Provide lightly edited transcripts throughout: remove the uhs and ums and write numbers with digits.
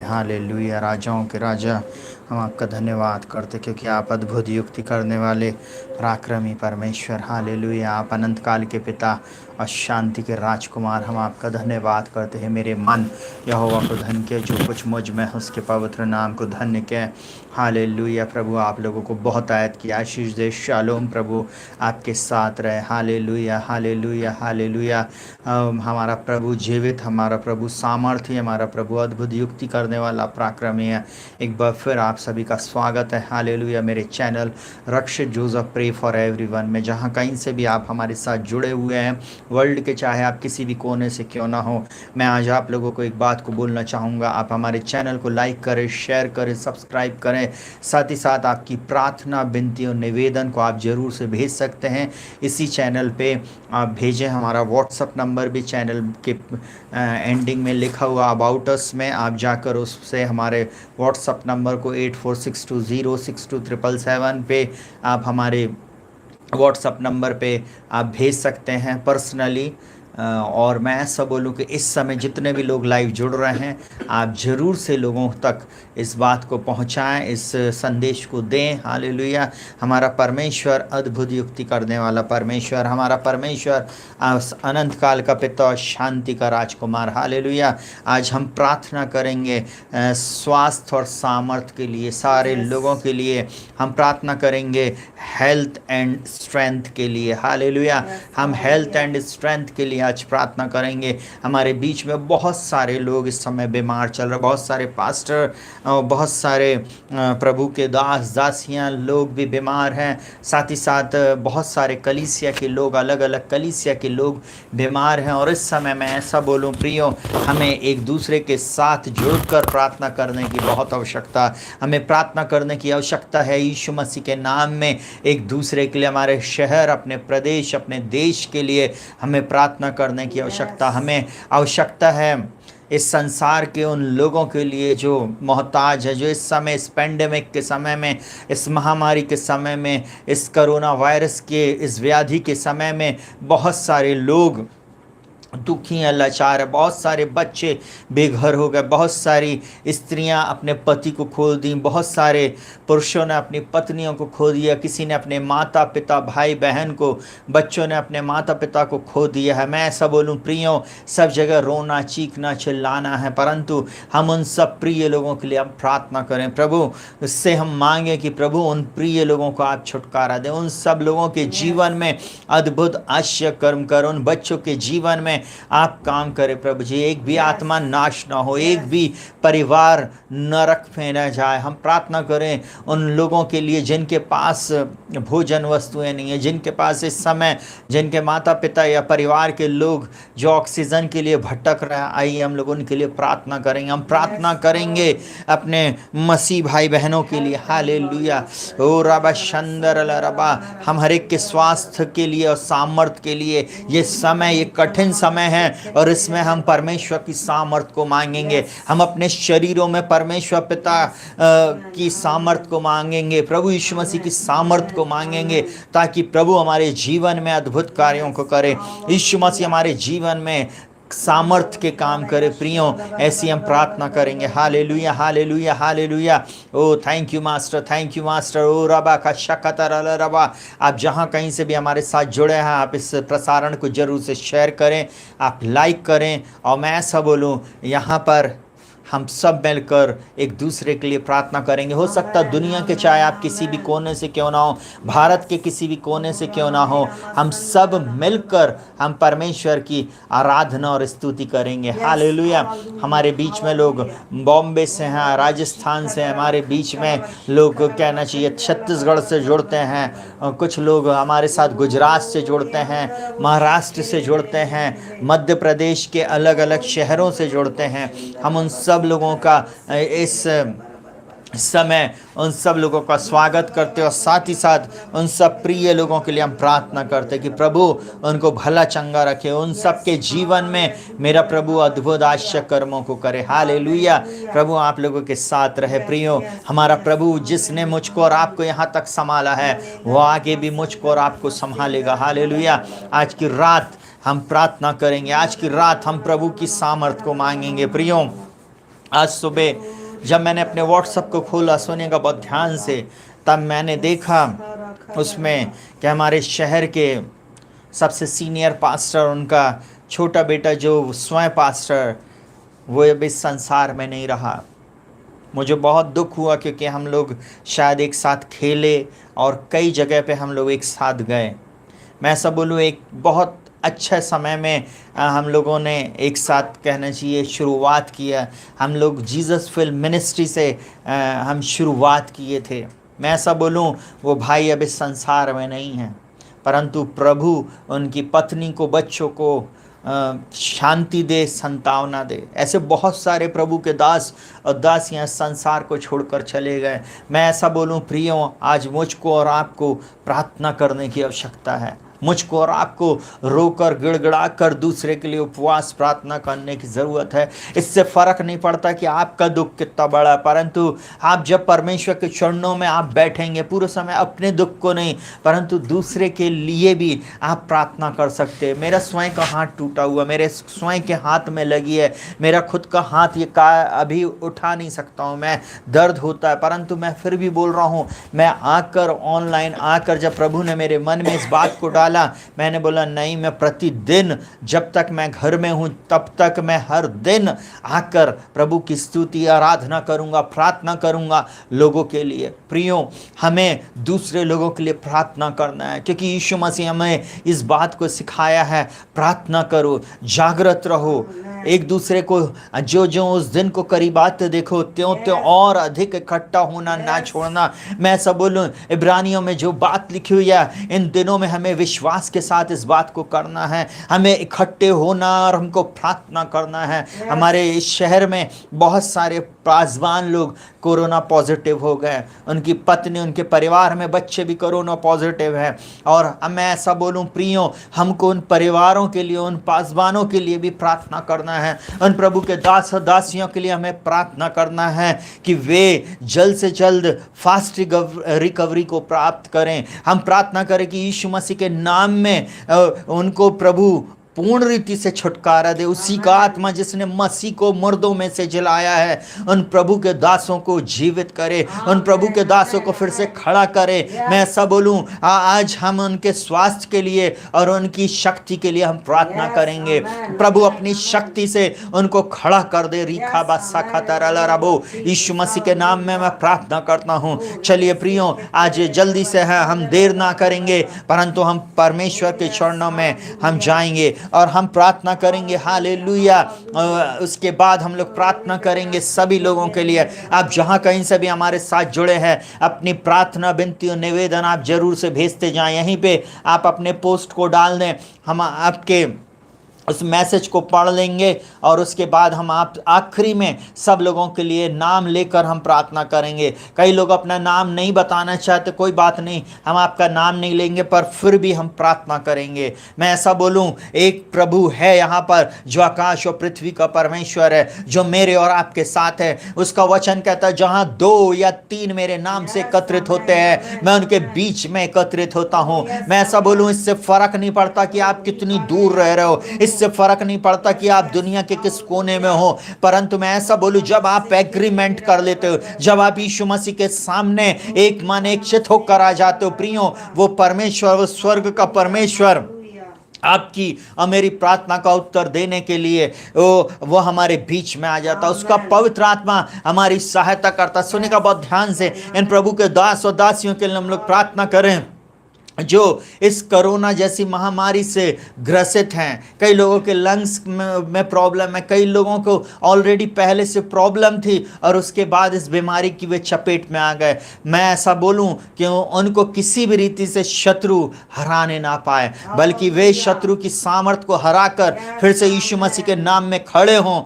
Hallelujah. राजाओं के राजा, हम आपका धन्यवाद करते क्योंकि आप अद्भुत युक्ति करने वाले पराक्रमी परमेश्वर। हालेलुया। आप अनंत काल के पिता और शांति के राजकुमार, हम आपका धन्यवाद करते हैं। मेरे मन यहोवा को धन्य के, जो कुछ मुझ में है उसके पवित्र नाम को धन्य के। हालेलुया। प्रभु आप लोगों को बहुत आयत की आशीष दे। शालोम प्रभु आपके साथ रहे। Hallelujah hallelujah hallelujah. हमारा प्रभु जीवित, हमारा प्रभु सामर्थ्य, हमारा प्रभु अद्भुत युक्ति करने वाला पराक्रमी है। एक बार फिर आप सभी का स्वागत है। हालेलुया। मेरे channel Rakshit Joseph pray for everyone में, जहाँ कहीं से भी आप हमारे साथ जुड़े हुए हैं वर्ल्ड के, चाहे आप किसी भी कोने से क्यों ना हो, मैं आज आप लोगों को एक बात को बोलना चाहूँगा। आप हमारे चैनल को लाइक करें, शेयर करें, सब्सक्राइब करें। साथ ही साथ आपकी प्रार्थना, विनती और निवेदन को आप ज़रूर से भेज सकते हैं इसी चैनल पे। आप भेजें। हमारा व्हाट्सअप नंबर भी चैनल के एंडिंग में लिखा हुआ अबाउट अस में, आप जाकर उससे हमारे व्हाट्सअप नंबर को 8462062777 पे आप हमारे व्हाट्सअप नंबर पे आप भेज सकते हैं पर्सनली। और मैं ऐसा बोलूं कि इस समय जितने भी लोग लाइव जुड़ रहे हैं, आप ज़रूर से लोगों तक इस बात को पहुंचाएं, इस संदेश को दें। हालेलुया। हमारा परमेश्वर अद्भुत युक्ति करने वाला परमेश्वर, हमारा परमेश्वर अनंत काल का पिता और शांति का राजकुमार। हालेलुया। आज हम प्रार्थना करेंगे स्वास्थ्य और सामर्थ्य के लिए, सारे लोगों के लिए हम प्रार्थना करेंगे, हेल्थ एंड स्ट्रेंथ के लिए। हालेलुया। हम हेल्थ एंड स्ट्रेंथ के लिए आज प्रार्थना करेंगे। हमारे बीच में बहुत सारे लोग इस समय बीमार चल रहे, बहुत सारे पास्टर, बहुत सारे प्रभु के दास दासियां लोग भी बीमार हैं। साथ ही साथ बहुत सारे कलीसिया के लोग, अलग अलग कलीसिया के लोग बीमार हैं। और इस समय मैं ऐसा बोलूं प्रियो, हमें एक दूसरे के साथ जुड़कर प्रार्थना करने की बहुत आवश्यकता, हमें प्रार्थना करने की आवश्यकता है। यीशु मसीह के नाम में एक दूसरे के लिए, हमारे शहर, अपने प्रदेश, अपने देश के लिए हमें प्रार्थना करने की आवश्यकता, हमें आवश्यकता है इस संसार के उन लोगों के लिए जो मोहताज है, जो इस समय, इस पेंडेमिक के समय में, इस महामारी के समय में, इस कोरोना वायरस के इस व्याधि के समय में बहुत सारे लोग दुखी हैं, लाचार है। बहुत सारे बच्चे बेघर हो गए, बहुत सारी स्त्रियां अपने पति को खो दी, बहुत सारे पुरुषों ने अपनी पत्नियों को खो दिया, किसी ने अपने माता पिता, भाई बहन को, बच्चों ने अपने माता पिता को खो दिया है। मैं ऐसा बोलूं प्रियो, सब जगह रोना, चीखना, चिल्लाना है, परंतु हम उन सब प्रिय लोगों के लिए हम प्रार्थना करें। प्रभु उससे हम मांगे कि प्रभु उन प्रिय लोगों को आप छुटकारा दें, उन सब लोगों के जीवन में अद्भुत आश्चर्य कर्म कर, उन बच्चों के जीवन में आप काम करें प्रभु जी। एक भी आत्मा नाश ना हो, एक भी परिवार नरक में न जाए। हम प्रार्थना करें उन लोगों के लिए जिनके पास भोजन वस्तुएं नहीं है, जिनके पास इस समय, जिनके माता पिता या परिवार के लोग जो ऑक्सीजन के लिए भटक रहे हैं, आइए हम लोग उनके लिए प्रार्थना करेंगे। हम प्रार्थना करेंगे अपने मसीह भाई बहनों के लिए। हालेलुया। ओ रबा शंदर रबा, हम हर एक के स्वास्थ्य के लिए और सामर्थ्य के लिए, ये समय, ये कठिन समय है और इसमें हम परमेश्वर की सामर्थ को मांगेंगे। हम अपने शरीरों में परमेश्वर पिता की सामर्थ को मांगेंगे, प्रभु यीशु मसीह की सामर्थ को मांगेंगे, ताकि प्रभु हमारे जीवन में अद्भुत कार्यों को करे। यीशु मसीह हमारे जीवन में सामर्थ्य के काम करे। प्रियो ऐसी हम प्रार्थना करेंगे। Hallelujah hallelujah hallelujah. Oh thank you master, thank you master. ओ रबा का शकतर रबा, आप जहाँ कहीं से भी हमारे साथ जुड़े हैं, आप इस प्रसारण को जरूर से शेयर करें, आप लाइक करें। और मैं ऐसा बोलूँ, यहाँ पर हम सब मिलकर एक दूसरे के लिए प्रार्थना करेंगे। हो सकता है दुनिया के, चाहे आप किसी भी कोने से क्यों ना हो, भारत के किसी भी कोने से क्यों ना हो, हम सब मिलकर हम परमेश्वर की आराधना और स्तुति करेंगे। हालेलुया। हमारे बीच में लोग बॉम्बे से हैं, राजस्थान से, हमारे बीच में लोग कहना चाहिए छत्तीसगढ़ से जुड़ते हैं, कुछ लोग हमारे साथ गुजरात से जुड़ते हैं, महाराष्ट्र से जुड़ते हैं, मध्य प्रदेश के अलग अलग शहरों से जुड़ते हैं। हम उन सब लोगों का इस समय उन सब लोगों का स्वागत करते और साथ ही साथ उन सब प्रिय लोगों के लिए हम प्रार्थना करते कि प्रभु उनको भला चंगा रखे, उन सब के जीवन में मेरा प्रभु अद्भुत आश्चर्य कर्मों को करे। हालेलुया। प्रभु आप लोगों के साथ रहे। प्रियो, हमारा प्रभु जिसने मुझको और आपको यहाँ तक संभाला है, वो आगे भी मुझको और आपको संभालेगा। हालेलुया। आज की रात हम प्रार्थना करेंगे, आज की रात हम प्रभु की सामर्थ को मांगेंगे। प्रियो, आज सुबह जब मैंने अपने व्हाट्सएप को खोला सुनिएगा बहुत ध्यान से, तब मैंने देखा उसमें कि हमारे शहर के सबसे सीनियर पास्टर, उनका छोटा बेटा जो स्वयं पास्टर, वो अब इस संसार में नहीं रहा। मुझे बहुत दुख हुआ क्योंकि हम लोग शायद एक साथ खेले और कई जगह पे हम लोग एक साथ गए। मैं ऐसा बोलूँ, एक बहुत अच्छे समय में हम लोगों ने एक साथ कहना चाहिए शुरुआत किया। हम लोग जीसस फिल्म मिनिस्ट्री से हम शुरुआत किए थे। मैं ऐसा बोलूँ, वो भाई अब इस संसार में नहीं हैं, परंतु प्रभु उनकी पत्नी को, बच्चों को शांति दे, संतावना दे। ऐसे बहुत सारे प्रभु के दास और दासियां संसार को छोड़कर चले गए। मैं ऐसा बोलूं प्रियो, आज मुझको और आपको प्रार्थना करने की आवश्यकता है। मुझको और आपको रोकर गिड़गिड़ा कर दूसरे के लिए उपवास प्रार्थना करने की ज़रूरत है। इससे फ़र्क नहीं पड़ता कि आपका दुख कितना बड़ा है, परंतु आप जब परमेश्वर के चरणों में आप बैठेंगे, पूरे समय अपने दुख को नहीं परंतु दूसरे के लिए भी आप प्रार्थना कर सकते हैं। मेरा स्वयं का हाथ टूटा हुआ, मेरे स्वयं के हाथ में लगी है, मेरा खुद का हाथ ये का अभी उठा नहीं सकता हूँ, मैं दर्द होता है, परंतु मैं फिर भी बोल रहा हूँ। मैं आकर ऑनलाइन आकर जब प्रभु ने मेरे मन में इस बात को मैंने बोला नहीं, मैं प्रतिदिन जब तक मैं घर में हूं तब तक मैं हर दिन आकर प्रभु की स्तुति आराधना करूंगा, प्रार्थना करूंगा लोगों के लिए। प्रियो, हमें दूसरे लोगों के लिए प्रार्थना करना है, क्योंकि यीशु मसीह हमें इस बात को सिखाया है, प्रार्थना करो, जागृत रहो, एक दूसरे को जो जो उस दिन को करीब आते देखो त्यों त्यों और अधिक इकट्ठा होना ना छोड़ना। मैं ऐसा बोलूं, इब्रानियों में जो बात लिखी हुई है, इन दिनों में हमें विश्वास के साथ इस बात को करना है, हमें इकट्ठे होना और हमको प्रार्थना करना है। हमारे इस शहर में बहुत सारे पासवान लोग कोरोना पॉजिटिव हो गए, उनकी पत्नी, उनके परिवार में बच्चे भी कोरोना पॉजिटिव है। और मैं ऐसा बोलूं प्रियो, हमको उन परिवारों के लिए, उन पासवानों के लिए भी प्रार्थना करना है, उन प्रभु के दास और दासियों के लिए हमें प्रार्थना करना है कि वे जल्द से जल्द फास्ट रिकवरी को प्राप्त करें। हम प्रार्थना करें कि यीशु मसीह के नाम में उनको प्रभु पूर्ण रीति से छुटकारा दे। उसी का आत्मा जिसने मसीह को मुर्दों में से जलाया है, उन प्रभु के दासों को जीवित करे, उन प्रभु के दासों को फिर से खड़ा करे। मैं ऐसा बोलूं, आज हम उनके स्वास्थ्य के लिए और उनकी शक्ति के लिए हम प्रार्थना करेंगे। प्रभु अपनी शक्ति से उनको खड़ा कर दे। रीखा बासा खतरा रबो, यीशु मसीह के नाम में मैं प्रार्थना करता हूं। चलिए प्रियो, आज जल्दी से है, हम देर ना करेंगे, परंतु हम परमेश्वर के चरणों में हम जाएंगे और हम प्रार्थना करेंगे। हालेलुया। उसके बाद हम लोग प्रार्थना करेंगे सभी लोगों के लिए। आप जहां कहीं से भी हमारे साथ जुड़े हैं, अपनी प्रार्थना, विनती और निवेदन आप जरूर से भेजते जाएं। यहीं पे आप अपने पोस्ट को डाल दें, हम आपके उस मैसेज को पढ़ लेंगे और उसके बाद हम आप आखिरी में सब लोगों के लिए नाम लेकर हम प्रार्थना करेंगे। कई लोग अपना नाम नहीं बताना चाहते, कोई बात नहीं, हम आपका नाम नहीं लेंगे, पर फिर भी हम प्रार्थना करेंगे। मैं ऐसा बोलूं, एक प्रभु है यहाँ पर जो आकाश और पृथ्वी का परमेश्वर है, जो मेरे और आपके साथ है। उसका वचन कहता है, जहाँ 2 या 3 मेरे नाम से एकत्रित होते हैं, मैं उनके बीच में एकत्रित होता हूँ। मैं ऐसा बोलूं, इससे फर्क नहीं पड़ता कि आप कितनी दूर रह रहे हो, इससे फर्क नहीं पड़ता कि आप दुनिया के किस कोने में हो, परंतु मैं ऐसा बोलूं, जब आप एग्रीमेंट कर लेते हो, जब आप यीशु मसीह के सामने एक मन एक चित होकर आ जाते हो, प्रियो, वो परमेश्वर, वो स्वर्ग का परमेश्वर आपकी और मेरी प्रार्थना का उत्तर देने के लिए वो हमारे बीच में आ जाता। उसका पवित्र आत्मा हमारी सहायता करता। सुनिएगा बहुत ध्यान से, इन प्रभु के दास और दासियों के लिए हम लोग प्रार्थना करें जो इस कोरोना जैसी महामारी से ग्रसित हैं। कई लोगों के लंग्स में प्रॉब्लम है, कई लोगों को ऑलरेडी पहले से प्रॉब्लम थी और उसके बाद इस बीमारी की वे चपेट में आ गए। मैं ऐसा बोलूं कि उनको किसी भी रीति से शत्रु हराने ना पाए, बल्कि वे शत्रु की सामर्थ को हराकर फिर से यीशु मसीह के नाम में खड़े हों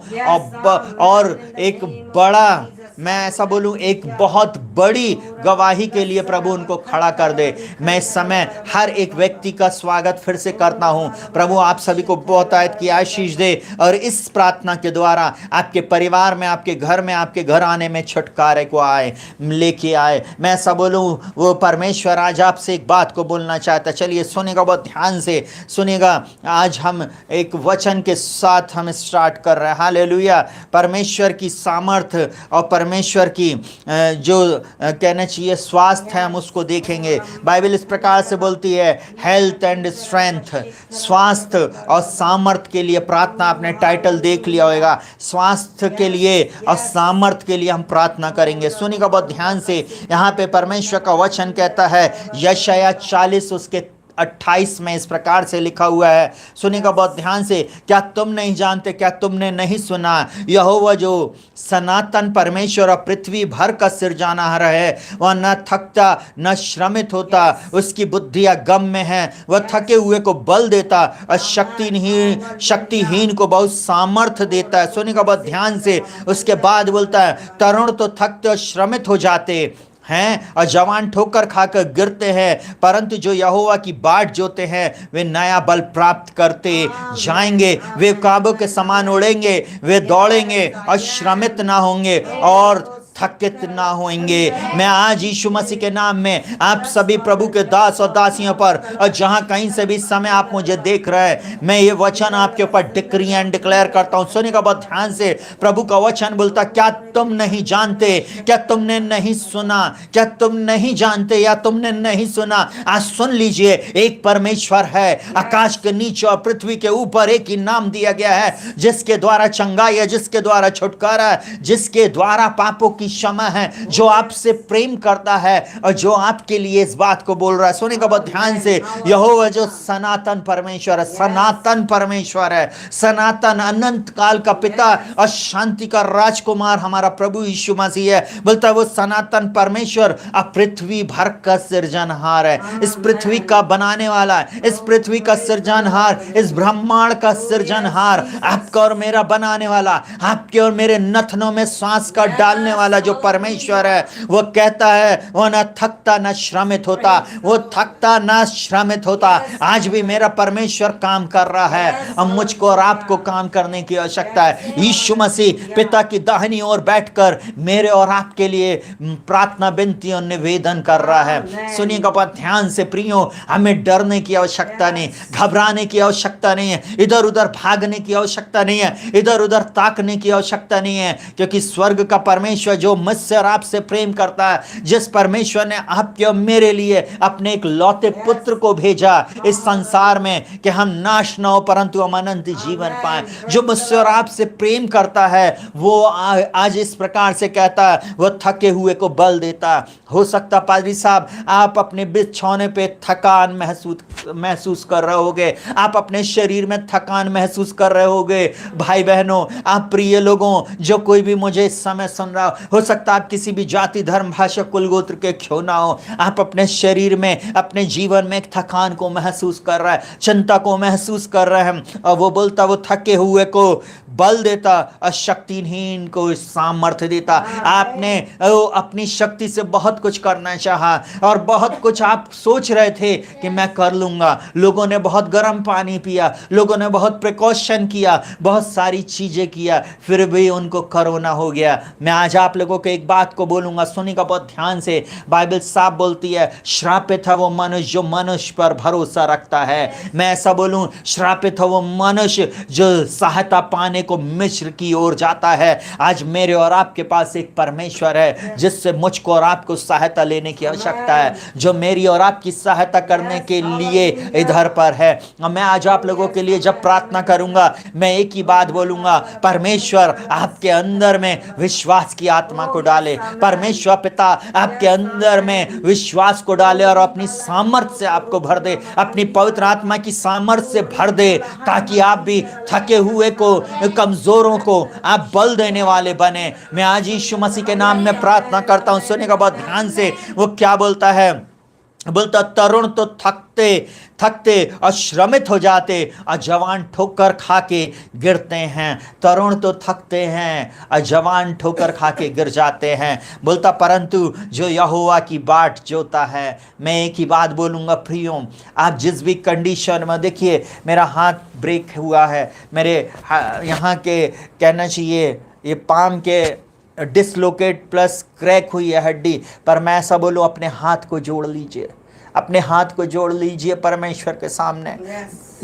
और एक बड़ा मैं ऐसा बोलूं एक बहुत बड़ी गवाही के लिए प्रभु उनको खड़ा कर दे। मैं इस समय हर एक व्यक्ति का स्वागत फिर से करता हूं। प्रभु आप सभी को बहुतायत की आशीष दे और इस प्रार्थना के द्वारा आपके परिवार में, आपके घर में, आपके घर आने में छुटकारे को लेके आए। मैं ऐसा बोलूं, वो परमेश्वर आज आपसे एक बात को बोलना चाहता है। चलिए सुनिएगा, बहुत ध्यान से सुनिएगा। आज हम एक वचन के साथ हम स्टार्ट कर रहे हैं। हालेलुया। परमेश्वर की सामर्थ्य और परमेश्वर की जो कहना चाहिए स्वास्थ्य है, हम उसको देखेंगे। बाइबल इस प्रकार से बोलती है, हेल्थ एंड स्ट्रेंथ, स्वास्थ्य और सामर्थ्य के लिए प्रार्थना। आपने टाइटल देख लिया होगा, स्वास्थ्य के लिए और सामर्थ्य के लिए हम प्रार्थना करेंगे। सुनिएगा बहुत ध्यान से। यहाँ पे परमेश्वर का वचन कहता है, यशायाह 40 उसके 28 में इस प्रकार से लिखा हुआ है। सुनिएगा बहुत ध्यान से। क्या तुम नहीं जानते, क्या तुमने नहीं सुना, यहोवा जो सनातन परमेश्वर और पृथ्वी भर का सिरजानहार है, वह न थकता न श्रमित होता, उसकी बुद्धियां गम में है, वह थके हुए को बल देता और शक्तिहीन को बहुत सामर्थ्य देता है। सुनिएगा बहुत ध्यान से। उसके बाद बोलता है, तरुण तो थकते और श्रमित हो जाते हैं और जवान ठोकर खाकर गिरते हैं, परंतु जो यहोवा की बाट जोते हैं वे नया बल प्राप्त करते जाएंगे। वे काबों के समान उड़ेंगे, वे दौड़ेंगे और श्रमित ना होंगे और थकित ना होंगे। मैं आज यीशु मसीह के नाम में आप सभी प्रभु के दास और दासियों पर, और जहां कहीं से भी समय आप मुझे देख रहे हैं, मैं ये वचन आपके ऊपर डिक्री एंड डिक्लेयर करता हूं। सुनिएगा बहुत ध्यान से। प्रभु का वचन बोलता, क्या तुम नहीं जानते, क्या तुमने नहीं सुना, क्या तुम नहीं जानते या तुमने नहीं सुना। आज सुन लीजिए, एक परमेश्वर है, आकाश के नीचे और पृथ्वी के ऊपर एक ही नाम दिया गया है, जिसके द्वारा चंगाई है, जिसके द्वारा छुटकारा है, जिसके द्वारा पापों की क्षमा है, जो आपसे प्रेम करता है और जो आपके लिए इस बात को बोल रहा है। सुनिएगा बहुत ध्यान से। यहोवा जो सनातन परमेश्वर है, सनातन परमेश्वर है, सनातन अनंत काल का पिता और शांति का राजकुमार हमारा प्रभु यीशु मसीह है। बोलता है वो सनातन परमेश्वर अब पृथ्वी भर का सृजनहार है, इस पृथ्वी का बनाने वाला है, इस पृथ्वी का सृजनहार, इस ब्रह्मांड का सृजनहार, आपका और मेरा बनाने वाला, आपके और मेरे नथनों में सांस का डालने वाला जो परमेश्वर है, वो कहता है वो न थकता न श्रमित होता, वो थकता न श्रमित होता। आज भी मेरा परमेश्वर काम कर रहा है। अब मुझको और आपको काम करने की आवश्यकता है। यीशु मसीह पिता की दाहिनी ओर बैठकर मेरे और आपके लिए प्रार्थना, विनती और निवेदन कर रहा है। सुनिएगा बहुत ध्यान से प्रियो, हमें डरने की आवश्यकता नहीं, घबराने की आवश्यकता नहीं है, इधर उधर भागने की आवश्यकता नहीं है, इधर उधर ताकने की आवश्यकता नहीं है, क्योंकि स्वर्ग का परमेश्वर जो मुझसे और आपसे प्रेम करता है, जिस परमेश्वर ने आपके और मेरे लिए अपने एक लौते पुत्र को भेजा इस संसार में कि हम नाश न हो परंतु हम अनंत जीवन पाएं, जो मुझसे और आपसे प्रेम करता है, वो आज इस प्रकार से कहता है, वो थके हुए को बल देता। हो सकता पादरी साहब आप अपने बिछौने पे थकान महसूस कर रहे होगे, आप अपने शरीर में थकान महसूस कर रहे होगे। भाई बहनों, आप प्रिय लोगों, जो कोई भी मुझे इस समय सुन रहा हो सकता आप किसी भी जाति, धर्म, भाषा, कुल गोत्र के क्यों ना हो, आप अपने शरीर में, अपने जीवन में एक थकान को महसूस कर रहा है, चिंता को महसूस कर रहे हैं। और वो बोलता, वो थके हुए को बल देता और शक्तिहीन को सामर्थ्य देता। आपने अपनी शक्ति से बहुत कुछ करना चाहा और बहुत कुछ आप सोच रहे थे कि मैं कर लूंगा। लोगों ने बहुत गर्म पानी पिया, लोगों ने बहुत प्रिकॉशन किया, बहुत सारी चीजें किया, फिर भी उनको कोरोना हो गया। मैं आज आप लोगों को एक बात को बोलूंगा, सुनिएगा बहुत ध्यान से। बाइबल साफ बोलती है, श्रापित है वो मनुष्य जो मनुष्य पर भरोसा रखता है। मैं ऐसा बोलूं, श्रापित है वो मनुष्य जो सहायता पाने को मिस्र की ओर जाता है। आज मेरे और आपके पास एक परमेश्वर है जिससे मुझको और आपको सहायता लेने की आवश्यकता है, जो मेरी और आपकी सहायता करने के लिए इधर पर है। और मैं आज आप लोगों के लिए जब प्रार्थना करूंगा, मैं एक ही बात बोलूंगा, परमेश्वर आपके अंदर में विश्वास की आत्मा को डाले, परमेश्वर पिता आपके अंदर में विश्वास को डाले और अपनी सामर्थ्य से आपको भर दे, अपनी पवित्र आत्मा की सामर्थ्य से भर दे, ताकि आप भी थके हुए को, कमजोरों को आप बल देने वाले बने। मैं आज यीशु मसीह के नाम में प्रार्थना करता हूं। सुनिएगा बहुत ध्यान से, वो क्या बोलता है, बोलता तरुण तो थकते थकते और श्रमित हो जाते और जवान ठोकर खा के गिरते हैं। तरुण तो थकते हैं और जवान ठोकर खा के गिर जाते हैं। बोलता परंतु जो यहोवा की बाट जोता है। मैं एक ही बात बोलूँगा प्रियों, आप जिस भी कंडीशन में, देखिए मेरा हाथ ब्रेक हुआ है, मेरे यहाँ के कहना चाहिए ये पाम के डिसलोकेट प्लस क्रैक हुई है हड्डी, पर मैं ऐसा बोलूं अपने हाथ को जोड़ लीजिए, अपने हाथ को जोड़ लीजिए परमेश्वर के सामने।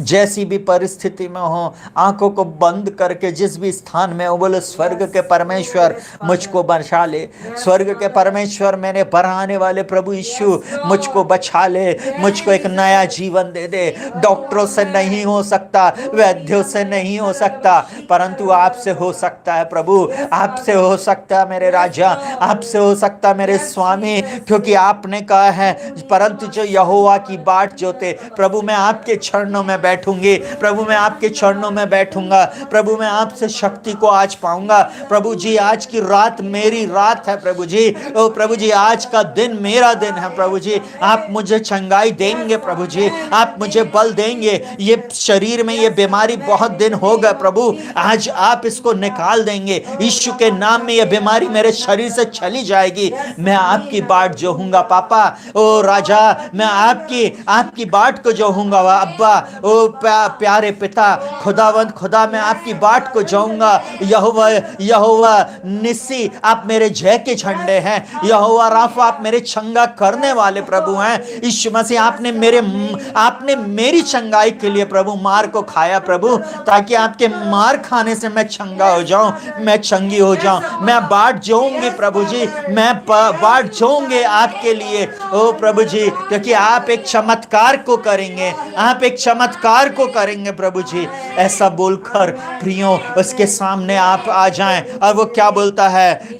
जैसी भी परिस्थिति में हो, आंखों को बंद करके जिस भी स्थान में हो, बोले स्वर्ग के परमेश्वर मुझको बचा ले, स्वर्ग के परमेश्वर मेरे बनाने वाले प्रभु यीशु मुझको बचा ले, मुझको एक नया जीवन दे दे। डॉक्टरों से नहीं हो सकता, वैद्यों से नहीं हो सकता, परंतु आपसे हो सकता है प्रभु, आपसे हो सकता है मेरे राजा, आपसे हो सकता है मेरे स्वामी, क्योंकि आपने कहा है परंतु जो यहोवा की बाट जोते। प्रभु मैं आपके चरणों में बैठूंगी, प्रभु मैं आपके चरणों में बैठूंगा, प्रभु मैं आपसे शक्ति को आज पाऊंगा। प्रभु जी आज की रात मेरी रात है प्रभु जी, ओ प्रभु जी आज का दिन मेरा दिन है प्रभु जी, आप मुझे चंगाई देंगे प्रभु जी, आप मुझे बल देंगे। ये शरीर में ये बीमारी बहुत दिन हो गए प्रभु, आज आप इसको निकाल देंगे यीशु के नाम में, ये बीमारी मेरे शरीर से चली जाएगी। मैं आपकी बाट जोहूंगा पापा, ओ राजा मैं आपकी बाट को जोहूंगा अब्बा, ओ प्यारे पिता खुदावंद खुदा मैं आपकी बाट को जाऊंगा। यहोवा निस्सी आप मेरे जय के झंडे हैं, यहोवा राफा आप मेरे चंगा करने वाले प्रभु हैं। यीशु मसीह आपने मेरी चंगाई के लिए प्रभु मार को खाया प्रभु, ताकि आपके मार खाने से मैं चंगा हो जाऊं, मैं चंगी हो जाऊं। मैं बाट जोऊंगी प्रभु जी, मैं बाट जोऊंगे आपके लिए ओ प्रभु जी, क्योंकि आप एक चमत्कार को करेंगे, आप एक चमत्कार को करेंगे प्रभु जी। ऐसा बोलकर प्रियों उसके सामने आप आ जाएं। और वो क्या बोलता है,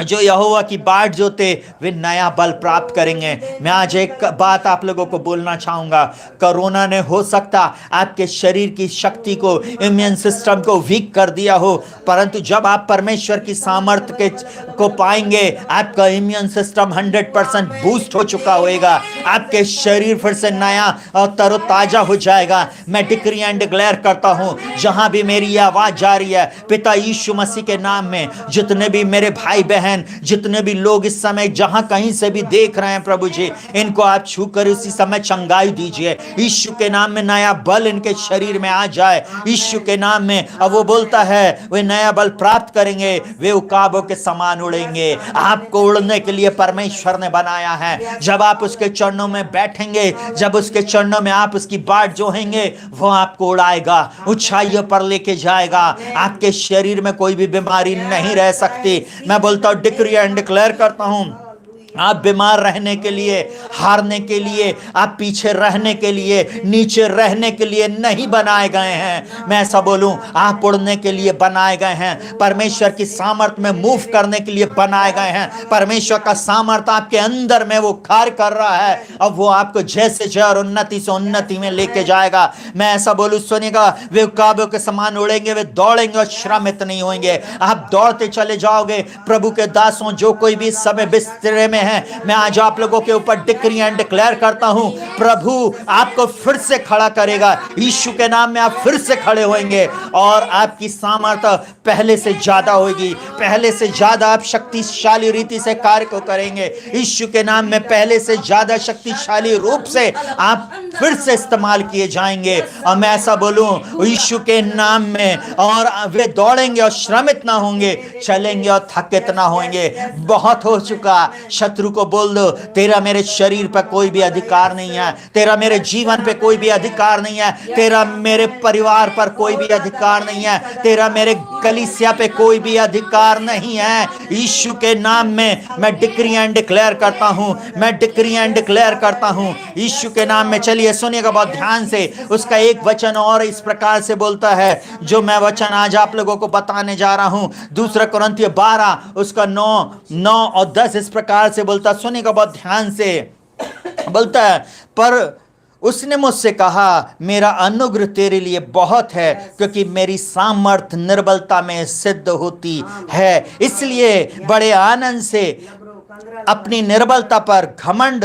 जो यहोवा की बाट जोते वे नया बल प्राप्त करेंगे। मैं आज एक बात आप लोगों को बोलना चाहूंगा, कोरोना ने हो सकता आपके शरीर की शक्ति को, इम्यून सिस्टम को वीक कर दिया हो, परंतु जब आप परमेश्वर की सामर्थ्य को पाएंगे आपका इम्यून सिस्टम 100% बूस्ट हो चुका होगा, आपके शरीर फिर से नया और तरोताजा हो जाएगा। मैं डिक्री एंड डिक्लेयर करता हूं, जहां भी मेरी आवाज जा रही है पिता यीशु मसीह के नाम में, जितने भी मेरे भाई बहन, जितने भी लोग इस समय जहां कहीं से भी देख रहे हैं प्रभु जी, इनको आप छू कर उसी समय चंगाई दीजिए यीशु के नाम में। नया बल इनके शरीर में आ जाए यीशु के नाम में। अब वो बोलता है वे नया बल प्राप्त करेंगे, वे उकाबों के समान उड़ेंगे। आपको उड़ने के लिए परमेश्वर ने बनाया है। जब आप उसके चरणों में बैठेंगे, जब उसके चरणों में आप उसकी बाट जोहेंगे, वो आपको उड़ाएगा, ऊंचाइयों पर लेके जाएगा। आपके शरीर में कोई भी बीमारी नहीं रह सकती। मैं बोलता हूं, डिक्री एंड डिक्लेयर करता हूं, आप बीमार रहने के लिए, हारने के लिए, आप पीछे रहने के लिए, नीचे रहने के लिए नहीं बनाए गए हैं। मैं ऐसा बोलूं, आप उड़ने के लिए बनाए गए हैं, परमेश्वर की सामर्थ्य में मूव करने के लिए बनाए गए हैं। परमेश्वर का सामर्थ्य आपके अंदर में वो कार्य कर रहा है, अब वो आपको जैसे जय और उन्नति से उन्नति में लेके जाएगा। मैं ऐसा बोलूं, सुनिएगा, वे उकाबों के समान उड़ेंगे, वे दौड़ेंगे और श्रमित नहीं होंगे। आप दौड़ते चले जाओगे। प्रभु के दासों, जो कोई भी इस समय बिस्तरे में, मैं आज आप लोगों के ऊपर डिक्री एंड डिक्लेयर करता हूं, प्रभु आपको फिर से खड़ा करेगा यीशु के नाम में। आप फिर से खड़े होंगे और आपकी सामर्थ्य पहले से ज्यादा होगी, पहले से ज्यादा आप शक्तिशाली रीति से कार्य को करेंगे यीशु के नाम में। पहले से ज्यादा शक्तिशाली रूप से आप फिर से इस्तेमाल किए जाएंगे। और मैं ऐसा बोलूं यीशु के नाम में, और वे दौड़ेंगे और श्रमित ना होंगे, चलेंगे और थकित ना होंगे। बहुत हो चुका। शत्रु को बोल दो, तेरा मेरे शरीर पर कोई भी अधिकार नहीं है, तेरा मेरे जीवन पे कोई भी अधिकार नहीं है, तेरा मेरे परिवार पर कोई भी अधिकार नहीं है, तेरा मेरे कलीसिया पे कोई भी अधिकार नहीं है। यीशु के नाम में मैं डिक्री एंड डिक्लेयर करता हूं, मैं डिक्री एंड डिक्लेयर करता हूं यीशु के नाम में। चलिए सुनिएगा बहुत ध्यान से, उसका एक वचन और इस प्रकार से बोलता है, जो मैं वचन आज आप लोगों को बताने जा रहा हूं। दूसरा कुरिन्थियों 12 उसका 9 और 10 इस प्रकार से बोलता, सुनिएगा बहुत ध्यान से। बोलता है, पर उसने मुझसे कहा, मेरा अनुग्रह तेरे लिए बहुत है, क्योंकि मेरी सामर्थ निर्बलता में सिद्ध होती है। इसलिए बड़े आनंद से अपनी निर्बलता पर घमंड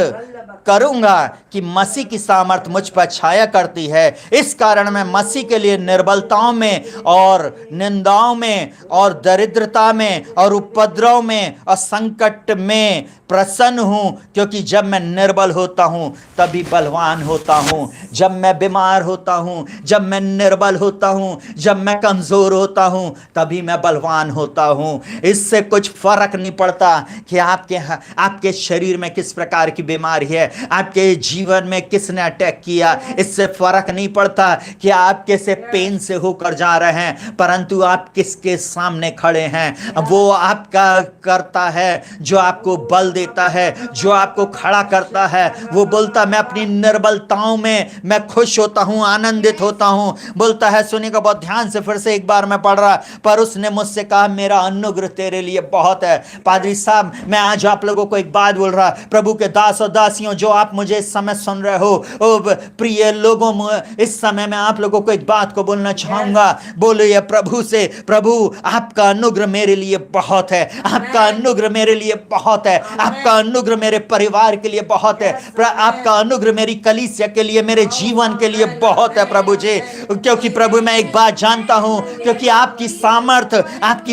करूंगा कि मसीह की सामर्थ मुझ पर छाया करती है। इस कारण मैं मसीह के लिए निर्बलताओं में और निंदाओं में और दरिद्रता में और उपद्रव में और संकट में प्रसन्न हूं, क्योंकि जब मैं निर्बल होता हूं तभी बलवान होता हूं। जब मैं बीमार होता हूं, जब मैं निर्बल होता हूं, जब मैं कमजोर होता हूं, तभी मैं बलवान होता हूं। इससे कुछ फर्क नहीं पड़ता कि आपके शरीर में किस प्रकार की बीमारी है, आपके जीवन में किसने अटैक किया। इससे फर्क नहीं पड़ता कि आप कैसे पेन से होकर जा रहे हैं, परंतु आप किसके सामने खड़े हैं। वो आपका करता है जो आपको बल देता है, जो आपको खड़ा करता है। वो बोलता मैं अपनी निर्बलताओं में मैं खुश होता हूं, आनंदित होता हूं। बोलता है, सुनिएगा बहुत ध्यान से, फिर से एक बार मैं पढ़ रहा, पर उसने मुझसे कहा मेरा अनुग्रह तेरे लिए बहुत है। पादरी साहब, मैं आज आप लोगों को एक बात बोल रहा, प्रभु के दास और दासियों जो आप मुझे इस समय सुन रहे हो, ओ प्रिय लोगों, इस समय मैं आप लोगों को एक बात को बोलना चाहूंगा। बोलिए प्रभु से, प्रभु आपका अनुग्रह मेरे लिए बहुत है, आपका अनुग्रह मेरे लिए बहुत है, आपका अनुग्रह मेरे परिवार के लिए बहुत है, आपका अनुग्रह मेरी कलीसिया के लिए, मेरे जीवन के लिए बहुत है प्रभु जी। क्योंकि प्रभु मैं एक बात जानता हूं, क्योंकि आपकी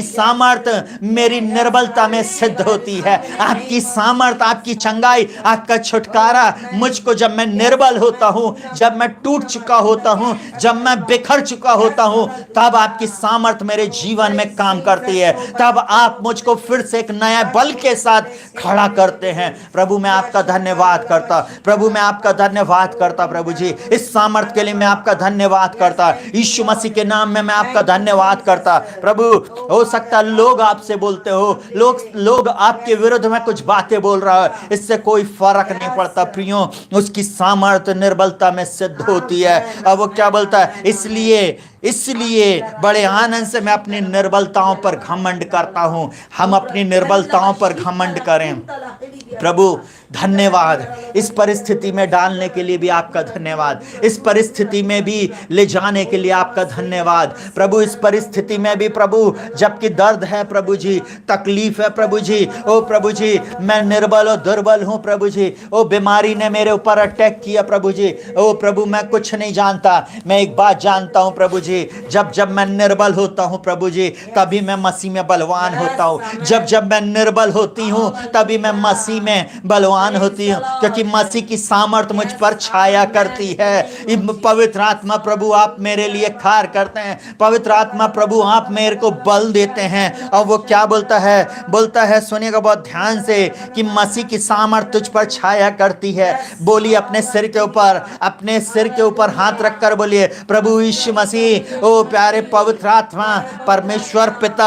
सामर्थ मेरी निर्बलता में सिद्ध होती है। आपकी सामर्थ, आपकी चंगाई, आपका छुटकारा मुझको जब मैं निर्बल होता हूं, जब मैं टूट चुका होता हूं, जब मैं बिखर चुका होता हूं, तब आपकी सामर्थ मेरे जीवन में काम करती है। तब आप मुझको फिर से एक नया बल के साथ खड़ा करते हैं। प्रभु मैं आपका धन्यवाद करता, प्रभु मैं आपका धन्यवाद करता, प्रभु जी इस सामर्थ के लिए मैं आपका धन्यवाद करता, यीशु मसीह के नाम में मैं आपका धन्यवाद करता। प्रभु हो सकता है लोग आपसे बोलते हो, लोग आपके विरुद्ध में कुछ बातें बोल रहा है, इससे कोई फर्क नहीं पड़ता प्रियो, उसकी सामर्थ निर्बलता में सिद्ध होती है। अब वो क्या बोलता है, इसलिए बड़े आनंद से मैं अपनी निर्बलताओं पर घमंड करता हूं। हम अपनी निर्बलताओं पर घमंड करें। प्रभु धन्यवाद, इस परिस्थिति में डालने के लिए भी आपका धन्यवाद, इस परिस्थिति में भी ले जाने के लिए आपका धन्यवाद। प्रभु इस परिस्थिति में भी प्रभु, जबकि दर्द है प्रभु जी, तकलीफ है प्रभु जी, ओ प्रभु जी मैं निर्बल और दुर्बल हूं प्रभु जी, ओ बीमारी ने मेरे ऊपर अटैक किया प्रभु जी, ओ प्रभु मैं कुछ नहीं जानता, मैं एक बात जानता हूं प्रभु जी, जब मैं निर्बल होता हूं प्रभु जी, तभी मैं मसीह में बलवान होता हूं। जब मैं निर्बल होती हूं तभी मैं मसीह में बलवान होती हूं, क्योंकि मसीह की सामर्थ मुझ पर छाया करती है। पवित्र आत्मा प्रभु आप मेरे लिए कार्य करते हैं, पवित्र आत्मा प्रभु आप मेरे को बल देते हैं। और वो क्या बोलता है सुनिएगा बहुत ध्यान से, कि मसीह की सामर्थ तुझ पर छाया करती है। बोलिए अपने सिर के ऊपर हाथ रखकर बोलिए, प्रभु यीशु मसीह, ओ प्यारे पवित्र आत्मा परमेश्वर पिता,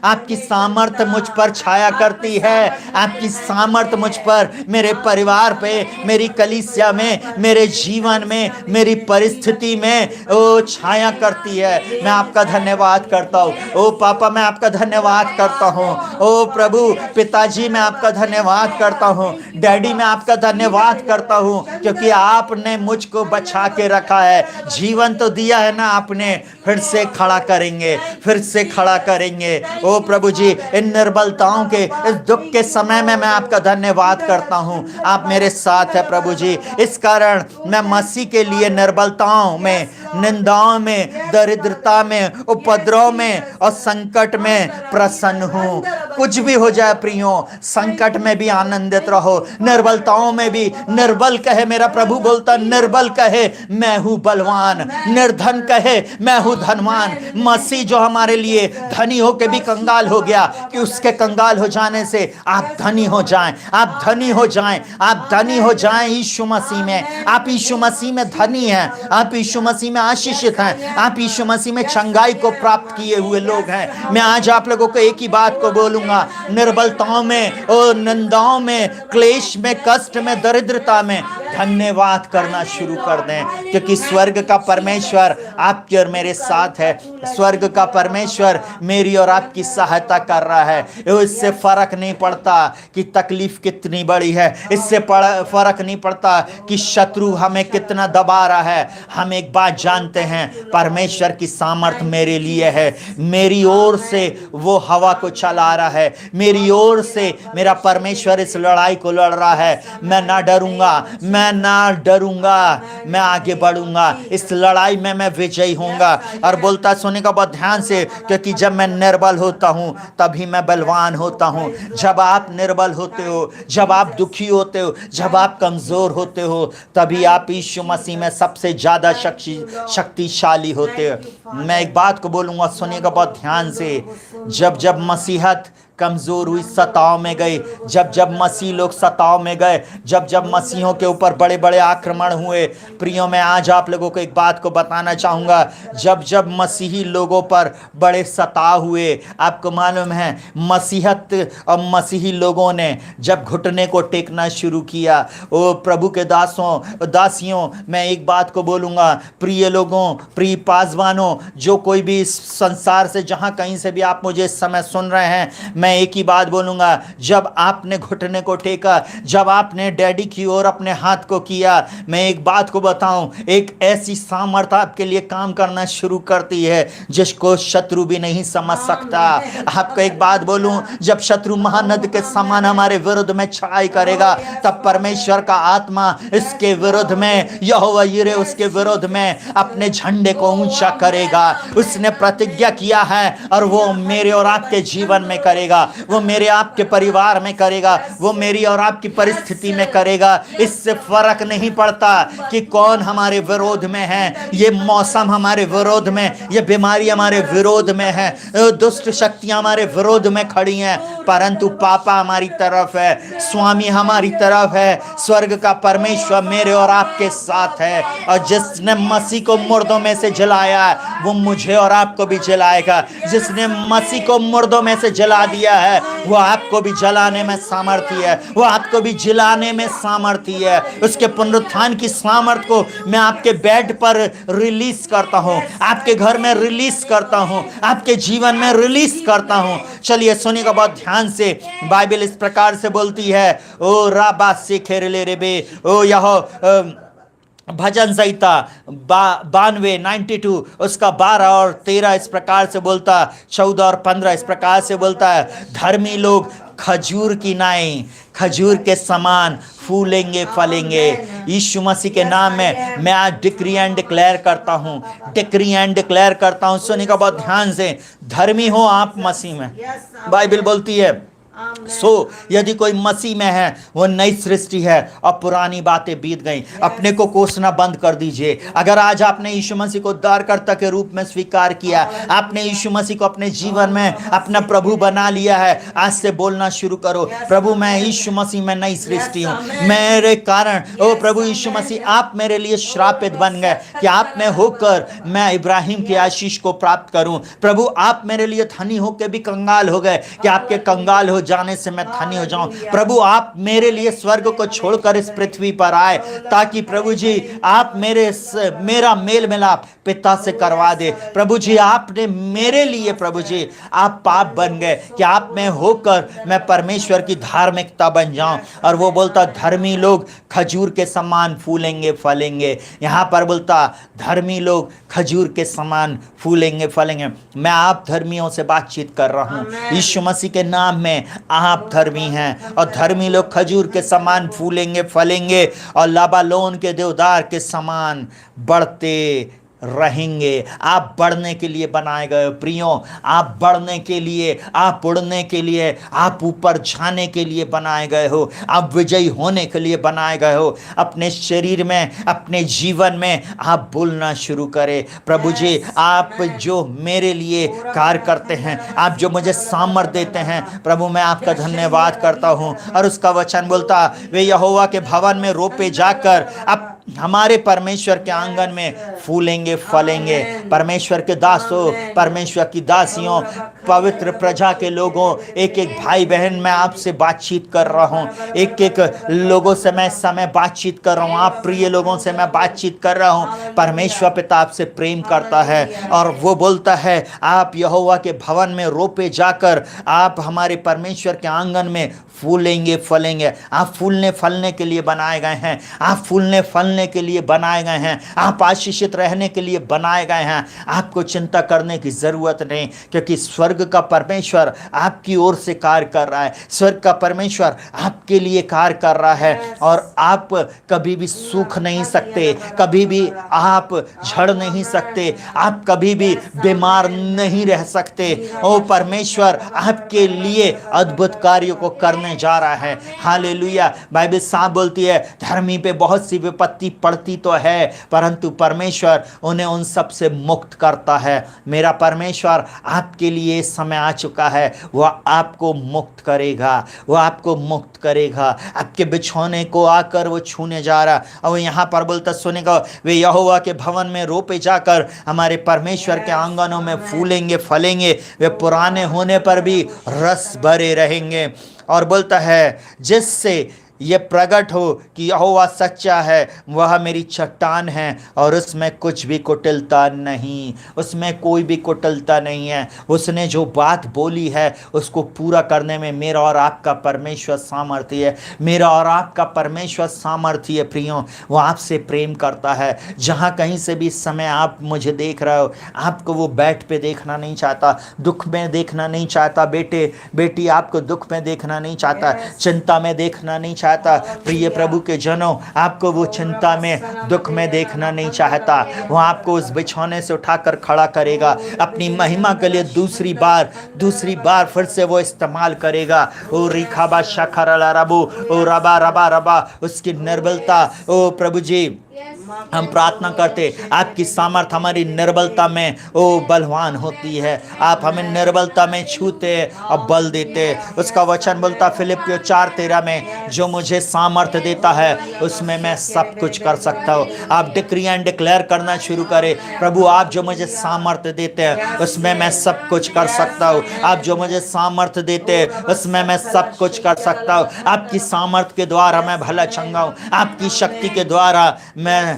आपकी सामर्थ मुझ पर छाया करती है। आपकी सामर्थ मुझ पर, मेरे परिवार पे, मेरी कलीसिया में, मेरे जीवन में, मेरी परिस्थिति में ओ छाया करती है। मैं आपका धन्यवाद करता हूँ ओ पापा, मैं आपका धन्यवाद करता हूँ। ओ प्रभु पिताजी मैं आपका धन्यवाद करता हूँ, डैडी मैं आपका धन्यवाद करता हूँ, क्योंकि आपने मुझको बचा के रखा है। जीवन तो दिया है ना आपने, फिर से खड़ा करेंगे। ओ प्रभु जी इन निर्बलताओं के, इस दुख के समय में मैं आपका धन्यवाद करता हूं। आप मेरे साथ है प्रभु जी, इस कारण मैं मसीह के लिए निर्बलताओं में, निंदाओं में, दरिद्रता में, उपद्रव में और संकट में प्रसन्न हूं। कुछ भी हो जाए प्रियो, संकट में भी आनंदित रहो, निर्बलताओं में भी। निर्बल कहे मेरा प्रभु बोलता, निर्बल कहे मैं हूं बलवान, निर्धन कहे मैं हूं धनवान। मसीह जो हमारे लिए धनी होके भी कंगाल हो गया, कि उसके कंगाल हो जाने से आप धनी हो जाएं, आप धनी हो जाएं यीशु मसीह में। आप यीशु मसीह में धनी हैं, आप यीशु मसीह में आशीषित हैं, आप यीशु मसीह में चंगाई को प्राप्त किए हुए लोग हैं। मैं आज आप लोगों को एक ही बात को बोलूंगा, निर्बलताओं में और निंदाओं में, क्लेश में, कष्ट में, दरिद्रता में धन्यवाद करना शुरू कर दें, क्योंकि स्वर्ग का परमेश्वर आपके और मेरे साथ है। स्वर्ग का परमेश्वर मेरी और आपकी सहायता कर रहा है। इससे फर्क नहीं पड़ता कि तकलीफ कितनी बड़ी है, इससे फर्क नहीं पड़ता कि शत्रु हमें कितना दबा रहा है। हम एक बात जानते हैं, परमेश्वर की सामर्थ मेरे लिए है। मेरी ओर से वो हवा को चला रहा है, मेरी ओर से मेरा परमेश्वर इस लड़ाई को लड़ रहा है। मैं ना डरूंगा, मैं ना डरूंगा, मैं आगे बढ़ूंगा। इस लड़ाई में मैं विजयी होऊंगा। और बोलता सुने का बहुत ध्यान से, क्योंकि जब मैं निर्बल होता हूं तभी मैं बलवान होता हूं। जब आप निर्बल होते हो, जब आप दुखी होते हो, जब आप कमजोर होते हो, तभी आप यीशु मसीह में सबसे ज्यादा शक्तिशाली होते हो। मैं एक बात को बोलूंगा, सुनिएगा बहुत ध्यान से। जब जब मसीहत कमजोर हुई, सताव में गई, जब जब मसीह लोग सताव में गए, जब जब मसीहों के ऊपर बड़े बड़े आक्रमण हुए, प्रियो मैं आज आप लोगों को एक बात को बताना चाहूँगा। जब जब मसीही लोगों पर बड़े सताव हुए, आपको मालूम है मसीहत और मसीही लोगों ने जब घुटने को टेकना शुरू किया, ओ प्रभु के दासियों, मैं एक बात को बोलूँगा, प्रिय लोगों, प्रिय पासवानों, जो कोई भी इस संसार से जहाँ कहीं से भी आप मुझे इस समय सुन रहे हैं, मैं एक ही बात बोलूंगा, जब आपने घुटने को टेका, जब आपने डैडी की ओर अपने हाथ को किया, मैं एक बात को बताऊं, एक ऐसी सामर्थ आपके लिए काम करना शुरू करती है जिसको शत्रु भी नहीं समझ सकता। आपको एक बात बोलूं, जब शत्रु महानद के समान हमारे विरुद्ध में छाई करेगा, तब परमेश्वर का आत्मा इसके विरुद्ध में, यहोवा यिरे उसके विरुद्ध में अपने झंडे को ऊंचा करेगा। उसने प्रतिज्ञा किया है और वो मेरे और आपके जीवन में करेगा, वो मेरे आपके परिवार में करेगा, वो मेरी और आपकी परिस्थिति में करेगा। इससे फर्क नहीं पड़ता कि कौन हमारे विरोध में है, ये मौसम हमारे विरोध में, ये बीमारी हमारे विरोध में है, दुष्ट शक्तियां हमारे विरोध में खड़ी हैं, परंतु पापा हमारी तरफ है, स्वामी हमारी तरफ है, स्वर्ग का परमेश्वर मेरे और आपके साथ है। और जिसने मसीह को मुर्दों में से जलाया है, वो मुझे और आपको भी जलाएगा। जिसने मसीह को मुर्दों में से जला दिया है, वो आपको भी जलाने में सामर्थ्य है, वो आपको भी जलाने में सामर्थ्य है। उसके पुनरुत्थान की सामर्थ को मैं आपके बेड पर रिलीज करता हूं, आपके घर में रिलीज करता हूं, आपके जीवन में रिलीज करता हूं। चलिए सुनिएगा बहुत ध्यान से, बाइबल इस प्रकार से बोलती है, ओ राबा से खेरले रेबे, ओ यहो भजन संहिता 92 उसका 12 और 13 इस प्रकार से बोलता, 14 और 15 इस प्रकार से बोलता है, धर्मी लोग खजूर की नाई, खजूर के समान फूलेंगे फलेंगे। यीशु मसीह के नाम में मैं आज डिक्री एंड डिक्लेयर करता हूँ, डिक्री एंड डिक्लेयर करता हूँ। सुनिएगा बहुत ध्यान से, धर्मी हो आप मसीह में, बाइबल बोलती है। यदि कोई मसीह में है वो नई सृष्टि है और पुरानी बातें बीत गई। अपने को कोसना बंद कर दीजिए। अगर आज आपने यीशु मसीह को उद्धारकर्ता के रूप में स्वीकार किया, आपने यीशु मसीह को अपने जीवन में अपना प्रभु बना लिया है, आज से बोलना शुरू करो, प्रभु मैं यीशु मसीह में नई सृष्टि हूँ। मेरे कारण ओ प्रभु यीशु मसीह आप मेरे लिए श्रापित बन गए कि आप में होकर मैं इब्राहिम की आशीष को प्राप्त करूं। प्रभु आप मेरे लिए धनी होकर भी कंगाल हो गए कि आपके कंगाल हो जाने से मैं धनी हो जाऊं। प्रभु आप मेरे लिए स्वर्ग को छोड़कर इस पृथ्वी पर आए ताकि प्रभु जी आप मेरा मेल मिलाप पिता से करवा दे। प्रभु जी आपने मेरे लिए प्रभु जी आप पाप बन गए कि आप में होकर मैं परमेश्वर की धार्मिकता बन जाऊं। और वो बोलता धर्मी लोग खजूर के समान फूलेंगे फलेंगे। यहां पर बोलता धर्मी लोग खजूर के समान फूलेंगे फलेंगे। मैं आप धर्मियों से बातचीत कर रहा हूं यीशु मसीह के नाम में। आप धर्मी हैं और धर्मी लोग खजूर के समान फूलेंगे फलेंगे और लाबालोन के देवदार के समान बढ़ते रहेंगे। आप बढ़ने के लिए बनाए गए प्रियो, आप बढ़ने के लिए, आप उड़ने के लिए, आप ऊपर जाने के लिए बनाए गए हो, आप विजयी होने के लिए बनाए गए हो। अपने शरीर में, अपने जीवन में आप बोलना शुरू करें, प्रभु जी आप जो मेरे लिए कार्य करते हैं, आप जो मुझे सामर्थ देते हैं, प्रभु मैं आपका धन्यवाद करता हूं। और उसका वचन बोलता वे यहोवा के भवन में रोपे जाकर अब हमारे परमेश्वर के आंगन में फूलेंगे फलेंगे। परमेश्वर के दासों, परमेश्वर की दासियों, पवित्र प्रजा के लोगों, एक एक भाई बहन मैं आपसे बातचीत कर रहा हूँ, एक एक लोगों से मैं समय बातचीत कर रहा हूँ, आप प्रिय लोगों से मैं बातचीत कर रहा हूँ। परमेश्वर पिता आपसे प्रेम करता है और वो बोलता है आप यहोवा के भवन में रोपे जाकर आप हमारे परमेश्वर के आंगन में फूलेंगे फलेंगे। आप फूलने फलने के लिए बनाए गए हैं, आप फूलने फलने के लिए बनाए गए हैं, आप आशीषित रहने के लिए बनाए गए हैं। आपको चिंता करने की ज़रूरत नहीं, क्योंकि स्वर्ग का परमेश्वर आपकी ओर से कार्य कर रहा है, स्वर्ग का परमेश्वर आपके लिए कार्य कर रहा है। और आप कभी भी सूख नहीं सकते, कभी भी आप झड़ नहीं सकते, आप कभी भी बीमार नहीं रह सकते। ओ परमेश्वर आपके लिए अद्भुत कार्यों को करने जा रहा है। हालेलुया। बाइबल साफ बोलती है धर्मी पे बहुत सी विपत्ति पड़ती तो है, परंतु परमेश्वर उन्हें उन सब से मुक्त करता है। मेरा परमेश्वर आपके लिए समय आ चुका है, वह आपको मुक्त करेगा, वह आपको मुक्त करेगा। आपके बिछौने को आकर वो छूने जा रहा। और यहाँ पर बोलता सुनेगा वे यहोवा के भवन में रोपे जाकर हमारे परमेश्वर के आंगनों में फूलेंगे फलेंगे, वे पुराने होने पर भी रस भरे रहेंगे। और बोलता है जिससे ये प्रकट हो कि यहोवा सच्चा है, वह मेरी चट्टान है और उसमें कुछ भी कुटिलता नहीं, उसमें कोई भी कुटिलता नहीं है। उसने जो बात बोली है उसको पूरा करने में मेरा और आपका परमेश्वर सामर्थ्य है, मेरा और आपका परमेश्वर सामर्थ्य है। प्रियो, वो आपसे प्रेम करता है। जहाँ कहीं से भी समय आप मुझे देख रहे हो, आपको वो बेड पे देखना नहीं चाहता, दुख में देखना नहीं चाहता। बेटे बेटी आपको दुख में देखना नहीं चाहता, चिंता में देखना नहीं चाहता। प्रिय प्रभु के जनों, आपको वो चिंता में दुख में देखना नहीं चाहता। वो आपको उस बिछौने से उठाकर खड़ा करेगा, अपनी महिमा के लिए दूसरी बार फिर से वो इस्तेमाल करेगा। ओ रिखाबा शखरला रबू, ओ रबा रबा रबा, उसकी निर्बलता। ओ प्रभु जी, हम प्रार्थना करते आपकी सामर्थ हमारी निर्बलता में ओ बलवान होती है। आप हमें निर्बलता में छूते और बल देते। उसका वचन बोलता फिलिपियों 4:13 में, जो मुझे सामर्थ देता है उसमें मैं सब कुछ कर सकता हूँ। आप डिक्री एंड डिक्लेयर करना शुरू करें, प्रभु आप जो मुझे सामर्थ देते हैं उसमें मैं सब कुछ कर सकता हूँ। आप जो मुझे सामर्थ देते हैं उसमें मैं सब कुछ कर सकता हूँ। आपकी सामर्थ के द्वारा मैं भला चंगा हूँ, आपकी शक्ति के द्वारा मैं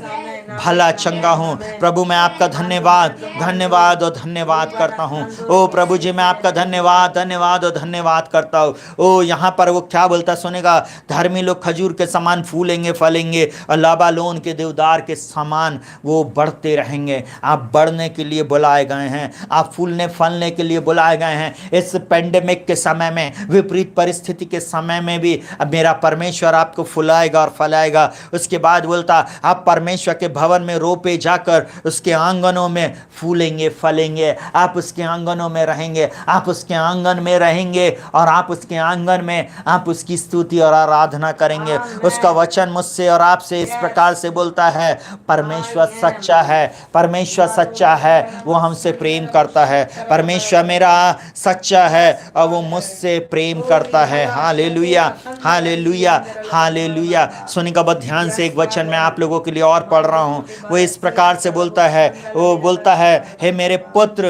भला चंगा हूँ। प्रभु मैं आपका धन्यवाद धन्यवाद और धन्यवाद करता हूँ। ओ प्रभु जी, मैं आपका धन्यवाद धन्यवाद और धन्यवाद करता हूँ। ओ यहाँ पर वो क्या बोलता सुनेगा, धर्मी लोग खजूर के समान फूलेंगे फलेंगे और लाबालोन के देवदार के समान वो बढ़ते रहेंगे। आप बढ़ने के लिए बुलाए गए हैं, आप फूलने फलने के लिए बुलाए गए हैं। इस पेंडेमिक के समय में, विपरीत परिस्थिति के समय में भी अब मेरा परमेश्वर आपको फुलाएगा और फैलाएगा। उसके बाद बोलता आप परमेश्वर के भवन में रोपे जाकर उसके आंगनों में फूलेंगे फलेंगे। आप उसके आंगनों में रहेंगे, आप उसके आंगन में रहेंगे और आप उसके आंगन में आप उसकी स्तुति और आराधना करेंगे। उसका वचन मुझसे और आपसे इस प्रकार से बोलता है, परमेश्वर सच्चा है, परमेश्वर सच्चा है, वो हमसे प्रेम करता है। परमेश्वर मेरा सच्चा है और वो मुझसे प्रेम करता है। Hallelujah hallelujah hallelujah. सुनिएगा बहुत ध्यान से, एक वचन मैं आप लोगों के लिए और पढ़ रहा हूँ। वो इस प्रकार से बोलता है, वो बोलता है, हे मेरे पुत्र,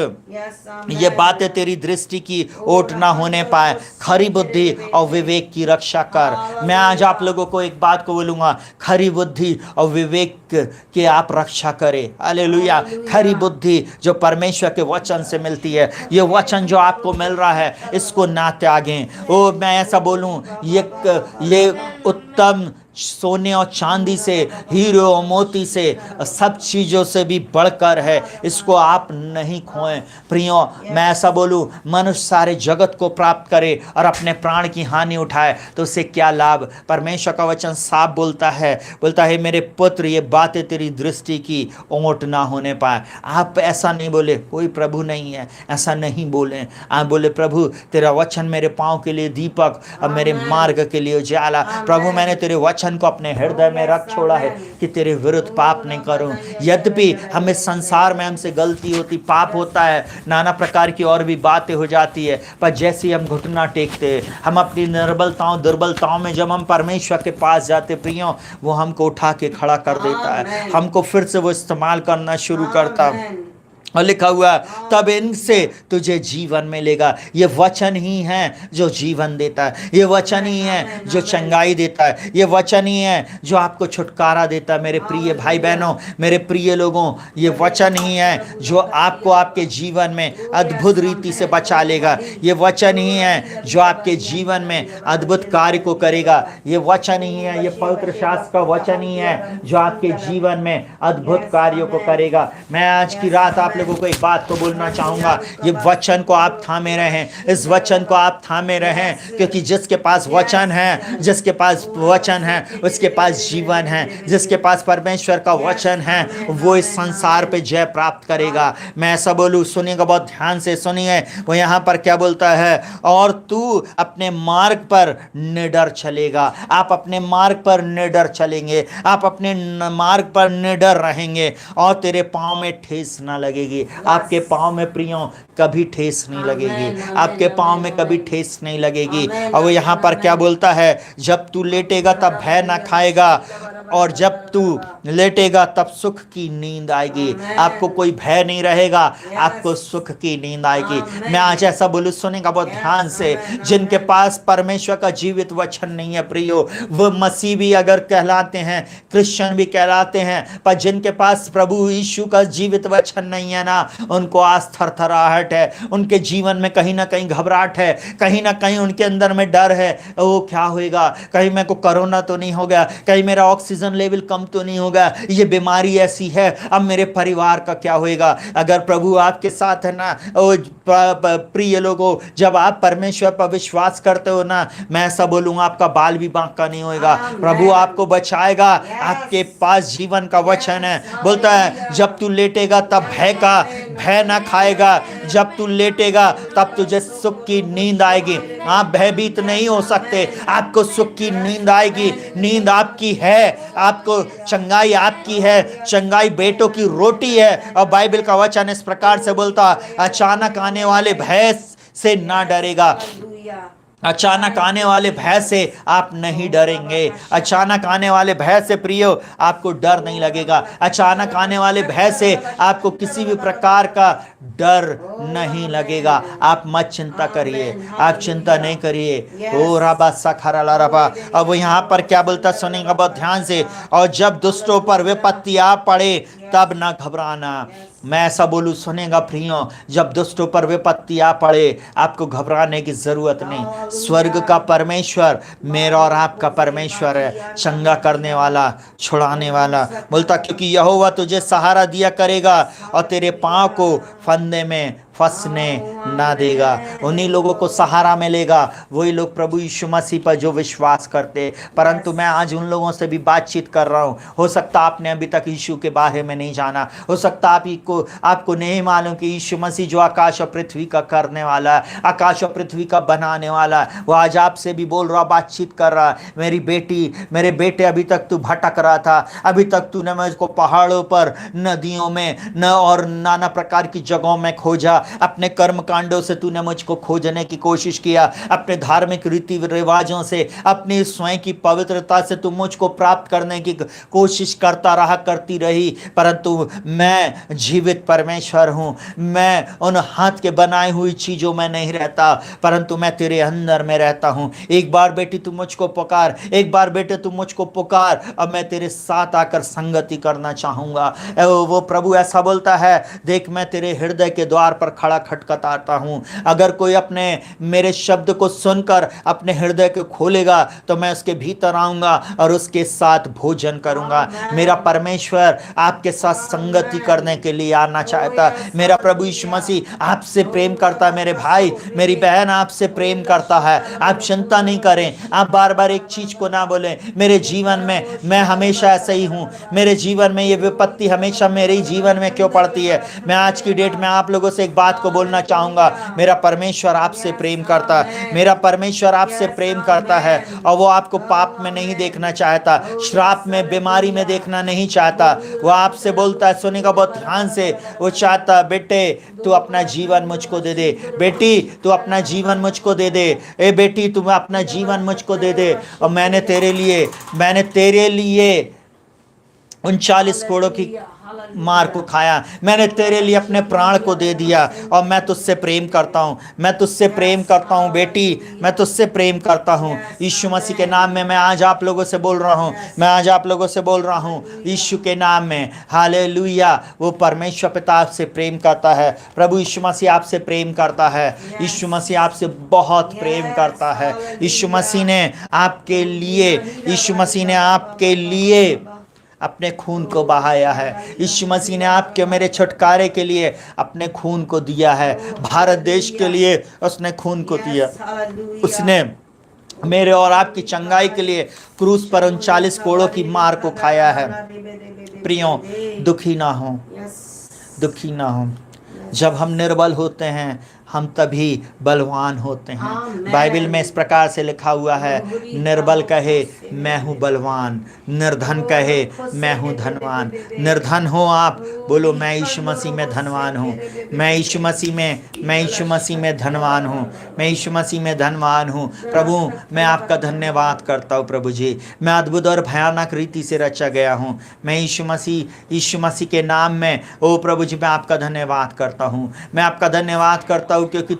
ये बातें तेरी दृष्टि की ओट ना होने पाए, खरी बुद्धि और विवेक की रक्षा कर। मैं आज आप लोगों को एक बात को बोलूंगा, खरी बुद्धि और विवेक की आप रक्षा करें। हालेलुया। खरी बुद्धि जो परमेश्वर के वचन से मिलती है, ये वचन जो आपको मिल रहा है इसको ना त्यागें। ओ मैं ऐसा बोलूं, ये उत्तम सोने और चांदी से, हीरो और मोती से, सब चीज़ों से भी बढ़कर है, इसको आप नहीं खोएं। प्रियो मैं ऐसा बोलूं, मनुष्य सारे जगत को प्राप्त करे और अपने प्राण की हानि उठाए तो उससे क्या लाभ। परमेश्वर का वचन साफ बोलता है मेरे पुत्र, ये बातें तेरी दृष्टि की ओट ना होने पाए। आप ऐसा नहीं बोले, कोई प्रभु नहीं है, ऐसा नहीं बोले। आप बोले प्रभु तेरा वचन मेरे पाँव के लिए दीपक और मेरे मार्ग के लिए उजाला। प्रभु मैंने तेरे वचन को अपने हृदय में रख छोड़ा है कि तेरे विरुद्ध पाप नहीं करूं। यद्यपि हम इस संसार में हमसे गलती होती, पाप होता है, नाना प्रकार की और भी बातें हो जाती है, पर जैसे हम घुटना टेकते, हम अपनी निर्बलताओं दुर्बलताओं में जब हम परमेश्वर के पास जाते प्रियो, वो हमको उठा के खड़ा कर देता है, हमको फिर से वो इस्तेमाल करना शुरू करता। और लिखा हुआ तब इनसे तुझे जीवन मिलेगा। ये वचन ही है जो जीवन देता है, ये वचन ही है जो चंगाई देता है, ये वचन ही है जो आपको छुटकारा देता है। मेरे प्रिय भाई बहनों, मेरे प्रिय लोगों, ये वचन ही है जो आपको आपके जीवन में अद्भुत रीति से बचा लेगा। ये वचन ही है जो आपके जीवन में अद्भुत कार्य को करेगा। ये वचन ही है, ये पवित्र शास्त्र का वचन ही है जो आपके जीवन में अद्भुत कार्यों को करेगा। मैं आज की रात आप लोगों को एक बात को बोलना चाहूंगा, ये वचन को आप थामे रहें, इस वचन को आप थामे रहें, क्योंकि जिसके पास वचन है, जिसके पास वचन है उसके पास जीवन है। जिसके पास परमेश्वर का वचन है वो इस संसार पे जय प्राप्त करेगा। मैं ऐसा बोलूं, सुनिएगा, बहुत ध्यान से सुनिए। वो यहाँ पर क्या बोलता है, और तू अपने मार्ग पर निडर चलेगा। आप अपने मार्ग पर निडर चलेंगे, आप अपने मार्ग पर निडर रहेंगे और तेरे पांव में ठेस ना लगेगी। आपके पांव में प्रियों कभी ठेस नहीं लगेगी, आपके पांव में कभी ठेस नहीं लगेगी। और वो यहाँ पर क्या बोलता है, जब तू लेटेगा तब भय ना खाएगा, और जब तू लेटेगा तब सुख की नींद आएगी। आपको कोई भय नहीं रहेगा, आपको सुख की नींद आएगी। मैं आज ऐसा बोलूं, सुनेगा बहुत ध्यान से, जिनके पास परमेश्वर का जीवित वचन नहीं है प्रियो, वो मसीह भी अगर कहलाते हैं, क्रिश्चियन भी कहलाते हैं, पर जिनके पास प्रभु यीशु का जीवित वचन नहीं है ना, उनको आज थरथराहट है, उनके जीवन में कहीं ना कहीं घबराहट है, कहीं ना कहीं उनके अंदर में डर है। वो क्या होएगा, कहीं मेरे को कोरोना तो नहीं हो गया, कहीं मेरा ऑक्सीजन लेवल कम तो नहीं होगा, ये बीमारी ऐसी है, अब मेरे परिवार का क्या होएगा। अगर प्रभु आपके साथ है ना, प्रिय लोगों, जब आप परमेश्वर पर विश्वास करते हो ना, मैं ऐसा बोलूंगा, आपका बाल भी बांका नहीं होएगा। प्रभु आपको बचाएगा, आपके पास जीवन का वचन है। बोलता है जब तू लेटेगा तब भय ना खाएगा, जब तू लेटेगा तब तुझे सुख की नींद आएगी। आप भयभीत नहीं हो सकते, आपको सुख की नींद आएगी। नींद आपकी है, आपको चंगाई आपकी है, चंगाई बेटों की रोटी है। और बाइबल का वचन इस प्रकार से बोलता, अचानक आने वाले भय से ना डरेगा। अचानक आने वाले भय से आप नहीं डरेंगे, अचानक आने वाले भय से प्रियो आपको डर नहीं लगेगा, अचानक आने वाले भय से आपको किसी भी प्रकार का डर नहीं लगेगा। आप मत चिंता करिए, आप चिंता नहीं करिए। ओ रबा सखरा ला रबा। अब वो यहाँ पर क्या बोलता, सुनेगा बहुत ध्यान से, और जब दुष्टों पर विपत्ति आ पड़े तब ना घबराना। मैं ऐसा बोलूं, सुनेगा प्रियों, जब दुष्टों पर विपत्ति आ पड़े आपको घबराने की जरूरत नहीं। स्वर्ग का परमेश्वर मेरा और आपका परमेश्वर है, चंगा करने वाला, छुड़ाने वाला। बोलता क्योंकि यहोवा तुझे सहारा दिया करेगा और तेरे पांव को फंदे में फंसने ना देगा। उन्हीं लोगों को सहारा मिलेगा, वही लोग प्रभु यीशु मसीह पर जो विश्वास करते। परंतु मैं आज उन लोगों से भी बातचीत कर रहा हूँ, हो सकता आपने अभी तक यीशु के बारे में नहीं जाना, हो सकता आपको नहीं मालूम कि यीशु मसीह जो आकाश और पृथ्वी का करने वाला है, आकाश और पृथ्वी का बनाने वाला है, वो आज आपसे भी बोल रहा, बातचीत कर रहा। मेरी बेटी, मेरे बेटे, अभी तक तू भटक रहा था, अभी तक तूने मुझको पहाड़ों पर, नदियों में न और नाना प्रकार की जगहों में खोजा। अपने कर्म कांडों से तूने मुझको खोजने की कोशिश किया, अपने धार्मिक रीति रिवाजों से, अपनी स्वयं की पवित्रता से तू मुझको प्राप्त करने की कोशिश करता रहा, करती रही। परंतु मैं जीवित परमेश्वर हूं, मैं उन हाथ के बनाई हुई चीजों में नहीं रहता, परंतु मैं तेरे अंदर में रहता हूं। एक बार बेटी तू मुझको पुकार, एक बार बेटे तू मुझको पुकार, अब मैं तेरे साथ आकर संगति करना चाहूंगा। वो प्रभु ऐसा बोलता है, देख मैं तेरे हृदय के द्वार पर खड़ा खटखटाता हूं। अगर कोई अपने मेरे शब्द को सुनकर अपने हृदय को खोलेगा तो मैं उसके भीतर आऊंगा और उसके साथ भोजन करूंगा। मेरा परमेश्वर आपके साथ संगति करने के लिए आना चाहता। मेरा प्रभु यीशु मसीह आपसे प्रेम करता। मेरे भाई, मेरी बहन आपसे प्रेम करता है। आप चिंता नहीं करें, आप बार बार एक चीज को ना बोलें, मेरे जीवन में मैं हमेशा ऐसा ही हूं, मेरे जीवन में ये विपत्ति हमेशा मेरे ही जीवन में क्यों पड़ती है। मैं आज की डेट में आप लोगों से एक बात को बोलना चाहूंगा, मेरा परमेश्वर आपसे प्रेम करता है, मेरा परमेश्वर आपसे प्रेम करता है और वो आपको पाप में नहीं देखना चाहता, श्राप में, बीमारी में देखना नहीं चाहता। वो आपसे बोलता है, सुनेगा बहुत ध्यान से, वो चाहता बेटे तू अपना जीवन मुझको दे दे, बेटी तू अपना जीवन मुझको दे दे, ए बेटी तुम अपना जीवन मुझको दे दे और मैंने तेरे लिए 39 कोड़ों की मार को खाया, मैंने तेरे लिए अपने प्राण को दे दिया और मैं तुझसे प्रेम करता हूँ, मैं तुझसे प्रेम करता हूँ बेटी, मैं तुझसे प्रेम करता हूँ। यीशु मसीह के नाम में मैं आज आप लोगों से बोल रहा हूँ, मैं आज आप लोगों से बोल रहा हूँ यीशु के नाम में, हालेलुया। वो परमेश्वर पिता आपसे प्रेम करता है, प्रभु यीशु मसीह आपसे प्रेम करता है, यीशु मसीह आपसे बहुत प्रेम करता है। यीशु मसीह ने आपके लिए, यीशु मसीह ने आपके लिए अपने खून को बहाया है। यीशु मसीह ने आपके मेरे छुटकारे के लिए अपने खून को दिया है। भारत देश के लिए उसने खून को दिया, उसने मेरे और आपकी चंगाई के लिए क्रूस पर 39 कोड़ों की मार को खाया है। प्रियो, दुखी ना हो, दुखी ना हो। जब हम निर्बल होते हैं हम तभी बलवान होते हैं। बाइबल में इस प्रकार से लिखा हुआ है, निर्बल कहे मैं हूँ बलवान, निर्धन कहे मैं हूँ धनवान। निर्धन हो आप, बोलो मैं यीशु मसीह में धनवान हूँ, मैं यीशु मसीह में, मैं यीशु मसीह में धनवान हूँ, मैं यीशु मसीह में धनवान हूँ। प्रभु मैं आपका धन्यवाद करता हूँ प्रभु जी, मैं अद्भुत और भयानक रीति से रचा गया हूँ। मैं यीशु मसीह के नाम में ओ प्रभु जी मैं आपका धन्यवाद करता हूँ, मैं आपका धन्यवाद करता हूँ क्योंकि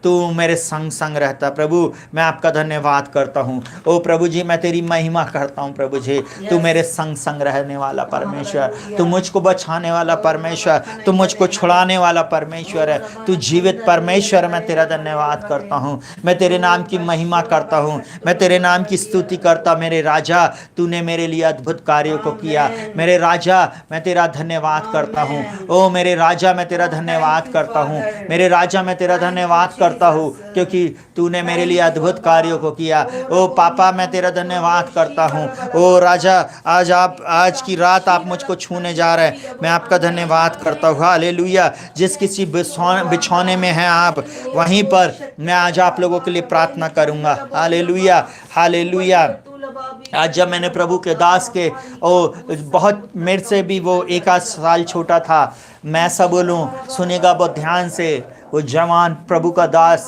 तू मेरे संग संग रहता। प्रभु मैं आपका धन्यवाद करता हूँ। ओ प्रभु जी मैं तेरी महिमा करता हूँ प्रभु जी, तू मेरे संग संग रहने वाला परमेश्वर, तू मुझको बचाने वाला परमेश्वर, तू मुझको छुड़ाने वाला परमेश्वर है, तू जीवित परमेश्वर। मैं तेरा धन्यवाद करता हूँ, मैं तेरे नाम की महिमा करता हूँ, मैं तेरे नाम की स्तुति करता। मेरे राजा तूने मेरे लिए अद्भुत कार्यों को किया, मेरे राजा मैं तेरा धन्यवाद करता हूँ। ओ मेरे राजा मैं तेरा धन्यवाद करता हूँ, मेरे राजा मैं तेरा धन्यवाद करता हूँ क्योंकि तूने मेरे लिए अद्भुत कार्यों को किया। ओ पापा मैं तेरा धन्यवाद करता हूँ। ओ राजा आज की रात आप मुझको छूने जा रहे हैं, मैं आपका धन्यवाद करता हूँ। हालेलुया। जिस किसी बिछौने में हैं आप वहीं पर मैं आज आप लोगों के लिए प्रार्थना करूँगा। Hallelujah, hallelujah. आज जब मैंने प्रभु के दास के बहुत मेरे से भी वो 1 आध साल छोटा था, मैं ऐसा बोलूं सुनेगा बहुत ध्यान से, वो जवान प्रभु का दास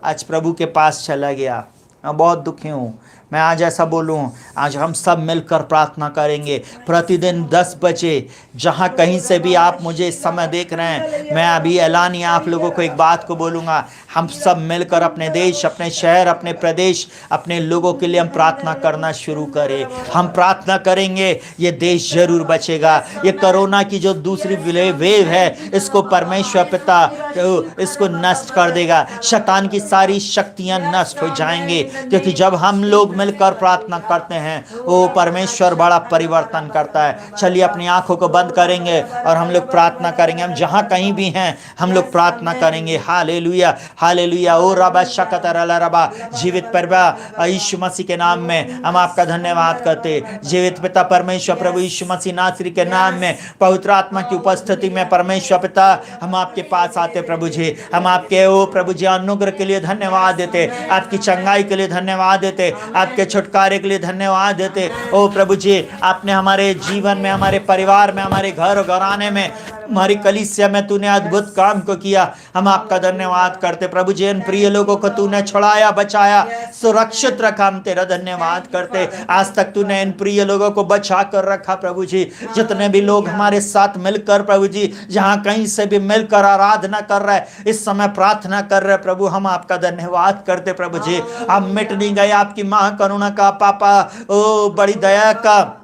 आज प्रभु के पास चला गया। मैं बहुत दुखी हूँ। मैं आज ऐसा बोलूं, आज हम सब मिलकर प्रार्थना करेंगे प्रतिदिन 10 बजे। जहाँ कहीं से भी आप मुझे इस समय देख रहे हैं, मैं अभी ऐलानिया आप लोगों को एक बात को बोलूँगा, हम सब मिलकर अपने देश, अपने शहर, अपने प्रदेश, अपने लोगों के लिए हम प्रार्थना करना शुरू करें। हम प्रार्थना करेंगे ये देश जरूर बचेगा। ये कोरोना की जो दूसरी वेव है इसको परमेश्वर पिता इसको नष्ट कर देगा। शैतान की सारी शक्तियाँ नष्ट हो जाएंगे क्योंकि जब हम लोग मिलकर प्रार्थना करते हैं वो परमेश्वर बड़ा परिवर्तन करता है। चलिए अपनी आंखों को बंद करेंगे और हम लोग प्रार्थना करेंगे। हम जहां कहीं भी हैं हम लोग प्रार्थना करेंगे। Hallelujah, hallelujah. ओ रबा शकतरला रबा, जीवित परबा यीशु मसीह के नाम में हम आपका धन्यवाद करते। जीवित पिता परमेश्वर प्रभु यीशु मसीह नासरी के नाम में पवित्र आत्मा की उपस्थिति में परमेश्वर पिता हम आपके पास आते प्रभु जी। हम आपके ओ प्रभु जी अनुग्रह के लिए धन्यवाद देते, आपकी चंगाई के लिए धन्यवाद देते, आपके छुटकारे के लिए धन्यवाद देते। ओ प्रभु जी आपने हमारे जीवन में, हमारे परिवार में, हमारे घर घराने में, हमारी कलीसिया में तूने अद्भुत काम को किया। हम आपका धन्यवाद करते प्रभु जी। इन प्रिय लोगों को तूने छुड़ाया, बचाया, सुरक्षित रखा। हम तेरा धन्यवाद करते। आज तक तूने इन प्रिय लोगों को बचा कर रखा प्रभु जी। जितने भी लोग हमारे साथ मिलकर प्रभु जी जहाँ कहीं से भी मिलकर आराधना कर रहे, इस समय प्रार्थना कर रहे प्रभु, हम आपका धन्यवाद करते प्रभु जी। हम मिट नहीं गए आपकी महाकरुणा का पापा, ओ बड़ी दया का,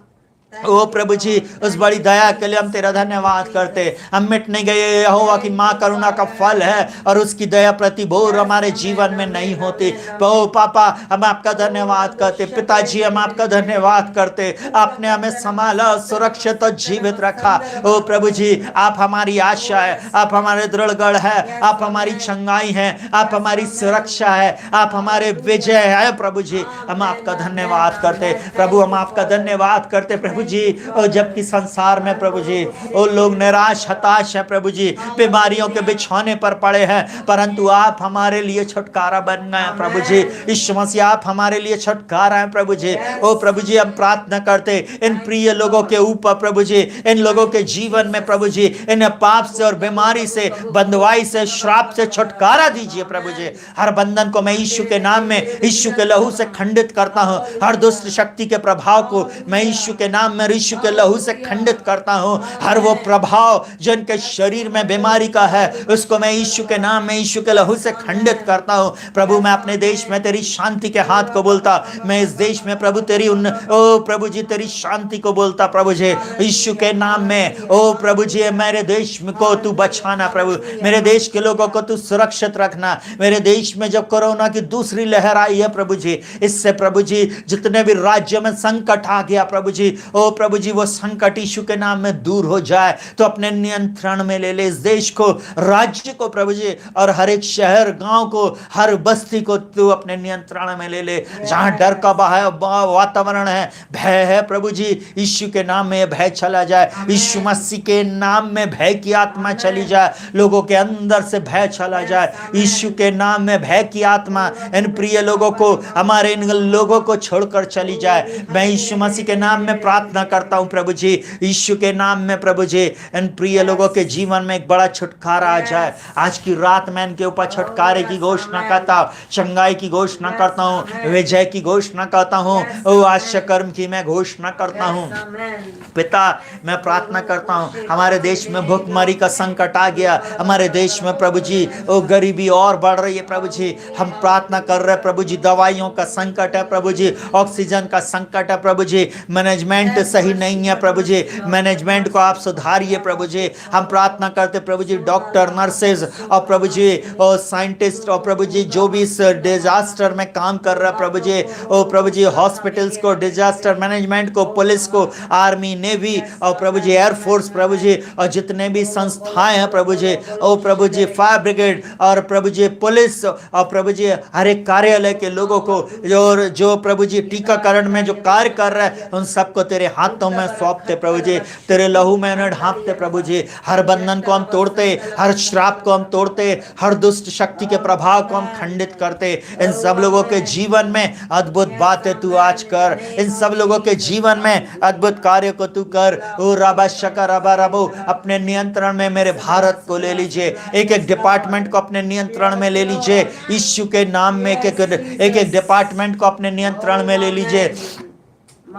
ओ प्रभु जी उस बड़ी दया के लिए हम तेरा धन्यवाद करते। हम मिट नहीं गए, यहोवा की मां करुणा का फल है और उसकी दया प्रतिभोर हमारे जीवन में नहीं होती। ओ पापा हम आपका धन्यवाद करते। पिताजी हम आपका धन्यवाद करते, आपने हमें संभाला, सुरक्षित और जीवित रखा। ओ प्रभु जी आप हमारी आशा है, आप हमारे दृढ़गढ़ है, आप हमारी चंगाई है, आप हमारी सुरक्षा है, आप हमारे विजय है प्रभु जी। हम आपका धन्यवाद करते प्रभु, हम आपका धन्यवाद करते प्रभु जी। और जबकि संसार में प्रभु जी वो लोग निराश हताश है प्रभु जी, बीमारियों के बिछौने पर पड़े हैं, परंतु आप हमारे लिए छुटकारा बन गए प्रभु जी। यीशु मसीह आप हमारे लिए छुटकारा है प्रभु जी। ओ प्रभु जी हम प्रार्थना करते इन प्रिय लोगों के ऊपर प्रभु जी, इन लोगों के जीवन में प्रभु जी, इन पाप से और बीमारी से, बंधुआई से, श्राप से छुटकारा दीजिए प्रभु जी। हर बंधन को मैं यीशु के नाम में, यीशु के लहू से खंडित करता हूँ। हर दुष्ट शक्ति के प्रभाव को मैं यीशु के नाम नाम में यीशु के लहू से खंडित करता हूँ। हर वो प्रभाव जो इनके शरीर में बीमारी का है, उसको मैं यीशु के नाम में, यीशु के लहू से खंडित करता हूँ। प्रभु मैं अपने देश में तेरी शांति के हाथ को बोलता, मैं इस देश में प्रभु तेरी ओ प्रभु जी तेरी शांति को बोलता प्रभु जी यीशु के नाम में। ओ प्रभु जी मेरे देश को तू बचाना प्रभु, मेरे देश के लोगों को तू सुरक्षित रखना। मेरे देश में जब कोरोना की दूसरी लहर आई है प्रभु जी, इससे प्रभु जी जितने भी राज्य में संकट आ गया प्रभु जी, ओ प्रभु जी वो संकट यीशु के नाम में दूर हो जाए। तो अपने नियंत्रण में ले ले इस देश को, राज्य को प्रभु जी, और हर एक शहर गांव को, हर बस्ती को तू अपने नियंत्रण में ले ले। जहां डर का वातावरण है, भय है प्रभु जी, यीशु के नाम में भय चला जाए। यीशु मसीह के नाम में भय की आत्मा चली जाए, लोगों के अंदर से भय चला जाए। यीशु के नाम में भय की आत्मा इन प्रिय लोगों को, हमारे इन लोगों को छोड़कर चली जाए। मैं यीशु मसीह के नाम में प्रार्थना करता हूं प्रभु जी, यीशु के नाम में प्रभु जी इन प्रिय लोगों के जीवन में एक बड़ा छुटकारा आ जाए। आज की रात मैं इनके ऊपर छुटकारे की घोषणा करता हूं, चंगाई की घोषणा करता हूं, विजय की घोषणा करता हूं, ओ आश्चर्य कर्म की मैं घोषणा करता हूं। पिता मैं प्रार्थना करता हूं, हमारे देश में भूखमरी का संकट आ गया, हमारे देश में प्रभु जी ओ गरीबी और बढ़ रही है प्रभु जी। हम प्रार्थना कर रहे हैं प्रभु जी, दवाइयों का संकट है प्रभु जी, ऑक्सीजन का संकट है प्रभु जी, मैनेजमेंट सही नहीं है प्रभु जी, मैनेजमेंट को आप सुधारिए प्रभु जी। हम प्रार्थना करते प्रभु जी, डॉक्टर, नर्सेज और प्रभु जी और साइंटिस्ट और प्रभु जी जो भी इस डिजास्टर में काम कर रहा है प्रभु जी, ओ प्रभु जी हॉस्पिटल्स को, डिजास्टर मैनेजमेंट को, पुलिस को, आर्मी, नेवी और प्रभु जी एयरफोर्स प्रभु जी, और जितने भी संस्थाएं हैं प्रभु जी, ओ प्रभु जी फायर ब्रिगेड और प्रभु जी पुलिस और प्रभु जी हर एक कार्यालय के लोगों को, जो प्रभु जी टीकाकरण में जो कार्य कर रहा है, उन सबको तेरे हाथों में सौंपते प्रभु जी, तेरे लहू में उन्हें ढांपते प्रभु जी। हर बंधन को हम तोड़ते, हर श्राप को हम तोड़ते, हर दुष्ट शक्ति के प्रभाव को हम खंडित करते। इन सब लोगों के जीवन में अद्भुत बातें तू आज कर, इन सब लोगों के जीवन में अद्भुत कार्य को तू कर। ओ रबा शका रबा रबो, अपने नियंत्रण में मेरे भारत को ले लीजिए, एक एक डिपार्टमेंट को अपने नियंत्रण में ले लीजिए यीशु के नाम में, एक एक डिपार्टमेंट को अपने नियंत्रण में ले लीजिए।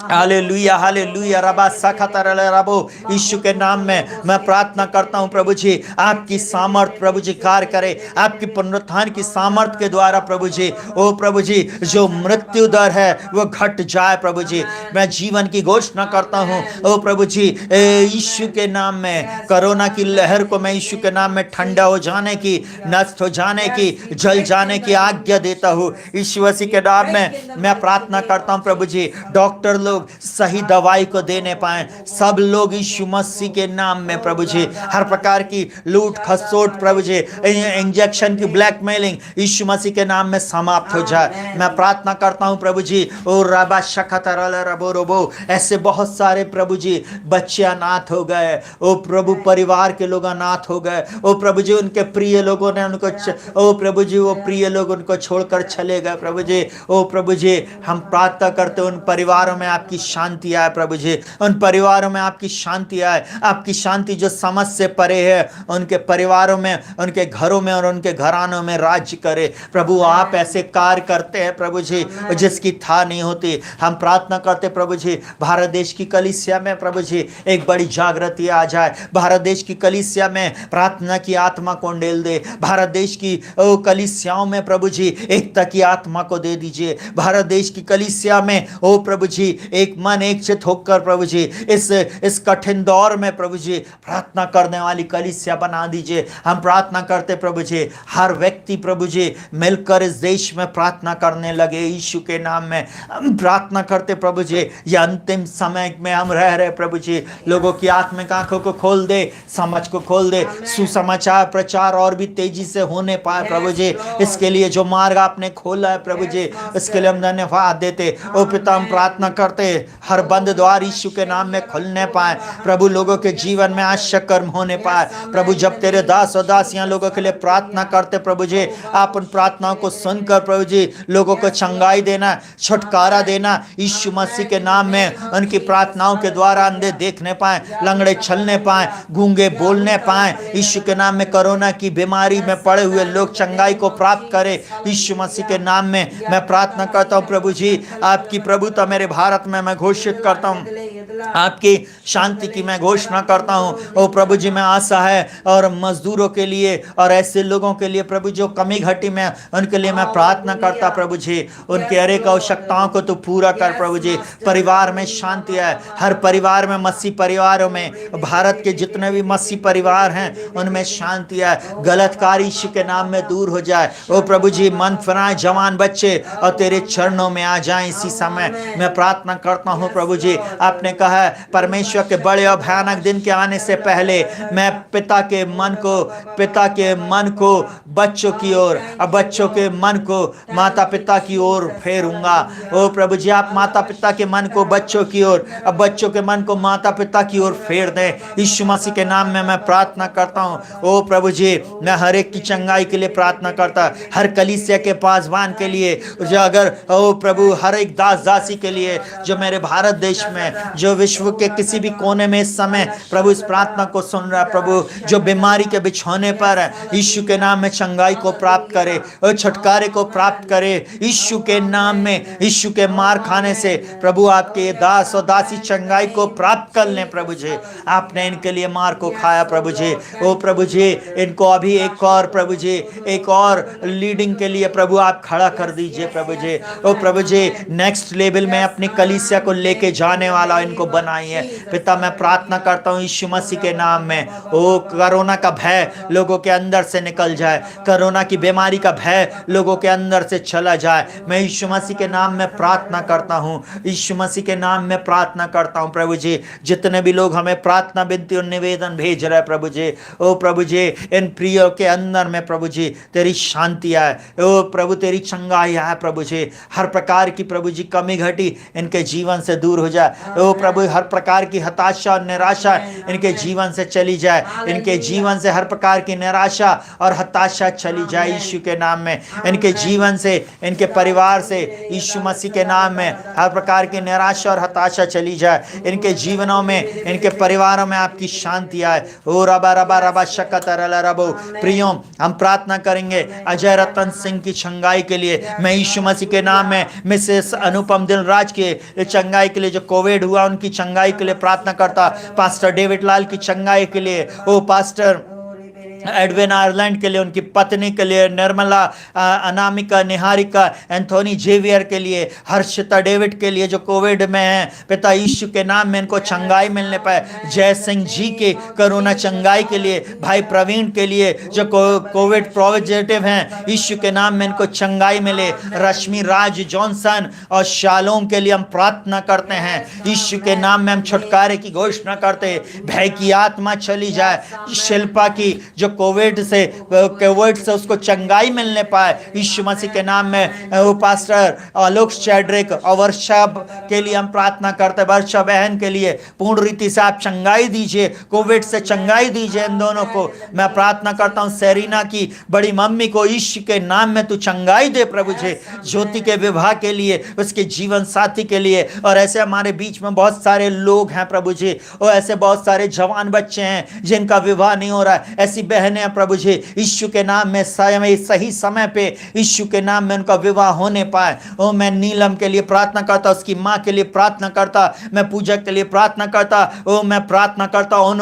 हालेलुया हालेलुया रबा सखतर रबो, यीशु के नाम में मैं प्रार्थना करता हूं प्रभु जी, आपकी सामर्थ प्रभु जी कार्य करे, आपकी पुनरुत्थान की सामर्थ के द्वारा प्रभु जी, ओ प्रभु जी जो मृत्यु दर है वो घट जाए प्रभु जी। मैं जीवन की घोषणा करता हूं ओ प्रभु जी, यीशु के नाम में कोरोना की लहर को मैं यीशु के नाम में ठंडा हो जाने की, नष्ट हो जाने की, जल जाने की आज्ञा देता हूं यीशु मसीह के नाम में। मैं प्रार्थना करता हूं प्रभु जी, डॉक्टर लोग सही दवाई को देने पाए, सब लोग यीशु मसीह के नाम में प्रभु जी, हर प्रकार की लूट खसोट प्रभु जी, इंजेक्शन की ब्लैकमेलिंग यीशु मसीह के नाम में समाप्त हो जाए। मैं प्रार्थना करता हूं प्रभु जी, ओ रबा शखतर रबो रबो, ऐसे बहुत सारे प्रभु जी बच्चे अनाथ हो गए, ओ प्रभु परिवार के लोग अनाथ हो गए, ओ प्रभु जी उनके प्रिय लोगों ने उनको ओ प्रभु जी वो प्रिय लोग उनको छोड़कर चले गए प्रभु जी। ओ प्रभु जी हम प्रार्थना करते उन परिवारों में आपकी शांति आए प्रभु जी, उन परिवारों में आपकी शांति आए, आपकी शांति जो समझ से परे है उनके परिवारों में, उनके घरों में और उनके घरानों में राज्य करे प्रभु। आप ऐसे कार्य करते हैं प्रभु जी जिसकी था नहीं होती। हम प्रार्थना करते प्रभु जी, भारत देश की कलीसिया में प्रभु जी एक बड़ी जागृति आ जाए, भारत देश की कलीसिया में प्रार्थना की आत्मा को डेल दे, भारत देश की कलीसियाओं में प्रभु जी एकता की आत्मा को दे दीजिए, भारत देश की कलीसिया में ओ प्रभु जी एक मन एक चित होकर प्रभु जी इस कठिन दौर में प्रभु जी प्रार्थना करने वाली कलीसिया बना दीजिए। हम प्रार्थना करते प्रभु जी, हर व्यक्ति प्रभु जी मिलकर इस देश में प्रार्थना करने लगे यीशु के नाम में। हम प्रार्थना करते प्रभु जी, ये अंतिम समय में हम रह रहे प्रभु जी, लोगों की आत्मिक आंखों को खोल दे, समझ को खोल दे, सुसमाचार प्रचार और भी तेजी से होने पाए प्रभु जी। इसके लिए जो मार्ग आपने खोला है प्रभु जी, इसके लिए हम धन्यवाद देते। ओ पिता हम प्रार्थना करते हर बंद द्वार यीशु के नाम में खुलने पाए प्रभु, लोगों के जीवन में आश्चर्य कर्म होने पाए प्रभु। जब तेरे दास और दासियां लोगों के लिए प्रार्थना करते प्रभु जी, आप उन प्रार्थनाओं को सुनकर प्रभु जी लोगों को चंगाई देना, छुटकारा देना यीशु मसीह के नाम में। उनकी प्रार्थनाओं के द्वारा अंधे देखने पाए, लंगड़े चलने पाए, गूंगे बोलने पाए यीशु के नाम में। कोरोना की बीमारी में पड़े हुए लोग चंगाई को प्राप्त करे यीशु मसीह के नाम में। मैं प्रार्थना करता हूँ प्रभु जी, आपकी प्रभुता मेरे भारत में मैं घोषित करता हूँ आपकी शांति की मैं घोषणा करता हूँ। ओ प्रभु जी, मैं आशा है और मजदूरों के लिए और ऐसे लोगों के लिए प्रभु जो कमी घटी में, उनके लिए मैं प्रार्थना करता प्रभु जी, उनकी हर एक आवश्यकताओं को तू पूरा कर प्रभु जी। परिवार में शांति है, हर परिवार में, मसीह परिवारों में, भारत के जितने भी मसीह परिवार हैं उनमें शांति है। गलत कार्य यीशु के नाम में दूर हो जाए। ओ प्रभु जी, मन फनाए जवान बच्चे और तेरे चरणों में आ जाएं इसी समय मैं प्रार्थना करता हूँ प्रभु जी। आपने कहा है परमेश्वर के बड़े और भयानक दिन के आने से पहले मैं पिता के मन को बच्चों की ओर और बच्चों के मन को माता पिता की ओर फेरूंगा। ओ प्रभु जी, आप माता पिता के मन को बच्चों की ओर और बच्चों के मन को माता पिता की ओर फेर दें। यीशु मसीह के नाम में मैं प्रार्थना करता हूँ। ओ प्रभु जी, मैं हर एक की चंगाई के लिए प्रार्थना करता, हर कलीसिया के पासवान के लिए, जो अगर ओ प्रभु हर एक दास दासी के लिए जो मेरे भारत देश में, जो विश्व के किसी भी कोने में इस समय प्रभु इस प्रार्थना को सुन रहा है प्रभु, जो बीमारी के बिछौने पर है, यीशु के नाम में चंगाई को प्राप्त करे और छुटकारे को प्राप्त करे यीशु के नाम में। यीशु के मार खाने से प्रभु आपके दास और दासी चंगाई को प्राप्त कर लें प्रभु जी। आपने इनके लिए मार को खाया प्रभु जी। ओ प्रभु जी, इनको अभी एक और प्रभु जी, एक और लीडिंग के लिए प्रभु आप खड़ा कर दीजिए प्रभु जी। ओ प्रभु जी, नेक्स्ट लेवल में अपनी कलीसिया को लेके जाने वाला इनको बनाइए पिता। मैं प्रार्थना करता हूँ यीशु मसीह के नाम में। ओ कोरोना का भय लोगों के अंदर से निकल जाए, कोरोना की बीमारी का भय लोगों के अंदर से चला जाए। मैं यीशु मसीह के नाम में प्रार्थना करता हूँ, यीशु मसीह के नाम में प्रार्थना करता हूँ प्रभु जी। जितने भी लोग हमें प्रार्थना विनती और निवेदन भेज रहे हैं प्रभु जी, ओ प्रभु जी, इन प्रियो के अंदर में प्रभु जी तेरी शांति आए, ओ प्रभु तेरी चंगाई आए प्रभु जी। हर प्रकार की प्रभु जी कमी घटी इनके जीवन से दूर हो जाए। ओ प्रभु, हर प्रकार की हताशा और निराशा इनके जीवन से चली जाए, इनके जीवन से हर प्रकार की निराशा और हताशा चली जाए यीशु के नाम में। इनके जीवन से, इनके परिवार से यीशु मसीह के नाम में हर प्रकार की निराशा और हताशा चली जाए। इनके जीवनों में, इनके परिवारों में आपकी शांति आए। ओ रबा रबा रबा शकतरला रबो। प्रियो, हम प्रार्थना करेंगे अजय रतन सिंह की चंगाई के लिए। मैं यीशु मसीह के नाम में मिसेस अनुपम दिलराज के चंगाई के लिए, जो कोविड हुआ उनकी चंगाई के लिए प्रार्थना करता। पास्टर डेविड लाल की चंगाई के लिए, ओ पास्टर एडविन आयरलैंड के लिए, उनकी पत्नी के लिए, निर्मला, अनामिका, निहारिका, एंथोनी जेवियर के लिए, हर्षिता डेविड के लिए जो कोविड में हैं पिता यीशु के नाम में इनको चंगाई मिलने पाए। जय सिंह जी के कोरोना चंगाई के लिए, भाई प्रवीण के लिए जो कोविड पॉजिटिव हैं, यीशु के नाम में इनको चंगाई मिले। रश्मि राज जॉनसन और शालोम के लिए हम प्रार्थना करते हैं, यीशु के नाम में हम छुटकारे की घोषणा करते हैं। भय की आत्मा चली जाए। शिल्पा की जो कोविड से उसको चंगाई मिलने पाए यीशु मसीह के नाम में। वो पास्टर आलोक चैड्रिक और वर्षा के लिए हम प्रार्थना करते हैं, वर्षा बहन के लिए पूर्ण रीति से आप चंगाई दीजिए, कोविड से चंगाई दीजिए इन दोनों को। मैं प्रार्थना करता हूँ सेरीना की बड़ी मम्मी को यीशु के नाम में तू चंगाई दे प्रभु जी। ज्योति के विवाह के लिए, उसके जीवन साथी के लिए, और ऐसे हमारे बीच में बहुत सारे लोग हैं प्रभु जी, और ऐसे बहुत सारे जवान बच्चे हैं जिनका विवाह नहीं हो रहा है, ऐसी बहनें हैं प्रभु जी, यीशु के नाम में सही समय पे यीशु के नाम में उनका विवाह होने पाए। ओ मैं नीलम के लिए प्रार्थना करता, उसकी माँ के लिए प्रार्थना करता, मैं पूजा के लिए प्रार्थना करता, ओ मैं प्रार्थना करता उन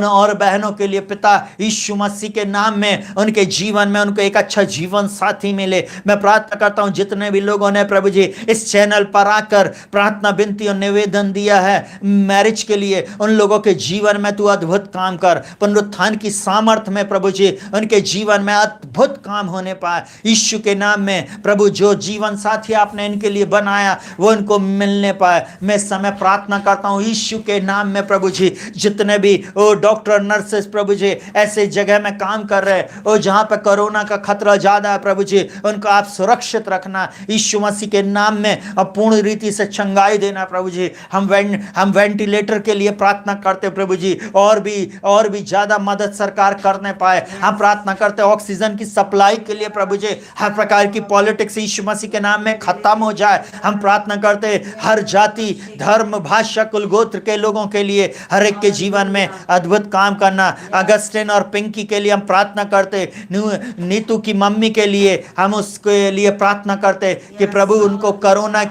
और बहनों के लिए पिता यीशु मसीह के नाम में, उनके जीवन में उनको एक अच्छा जीवन साथी मिले। मैं प्रार्थना करता हूँ जितने भी लोगों ने प्रभु जी इस चैनल पर आकर प्रार्थना विनती और निवेदन दिया है मैरिज के लिए, उन लोगों के जीवन में तू अद्भुत काम कर। पुनरुत्थान की सामर्थ में प्रभु जी उनके जीवन में अद्भुत काम होने पाए यीशु के नाम में। प्रभु जो जीवन साथी आपने इनके लिए बनाया वो इनको मिलने पाए। मैं समय प्रार्थना करता हूँ यीशु के नाम में प्रभु जी, जितने भी ओ डॉक्टर नर्सेस प्रभु जी ऐसे जगह में काम कर रहे हैं और जहाँ पर कोरोना का खतरा ज्यादा है प्रभु जी, उनको आप सुरक्षित रखना यीशु मसीह के नाम में, और पूर्ण रीति से चंगाई देना प्रभु जी। हम वेंटिलेटर के लिए प्रार्थना करते प्रभु जी, और भी ज्यादा मदद सरकार करने करने पाए। हम प्रार्थना करते ऑक्सीजन की सप्लाई के लिए प्रभु जी, हर प्रकार की पॉलिटिक्स यीशु मसीह के नाम में खत्म हो जाए। हम प्रार्थना करते हर जाति, धर्म, भाषा, कुल गोत्र के लोगों के लिए हर एक के जीवन में अद्भुत काम करना। अगस्टिन और पिंकी के लिए हम प्रार्थना करते, नीतू की मम्मी के लिए हम उसके लिए प्रार्थना करते कि प्रभु उनको कोरोना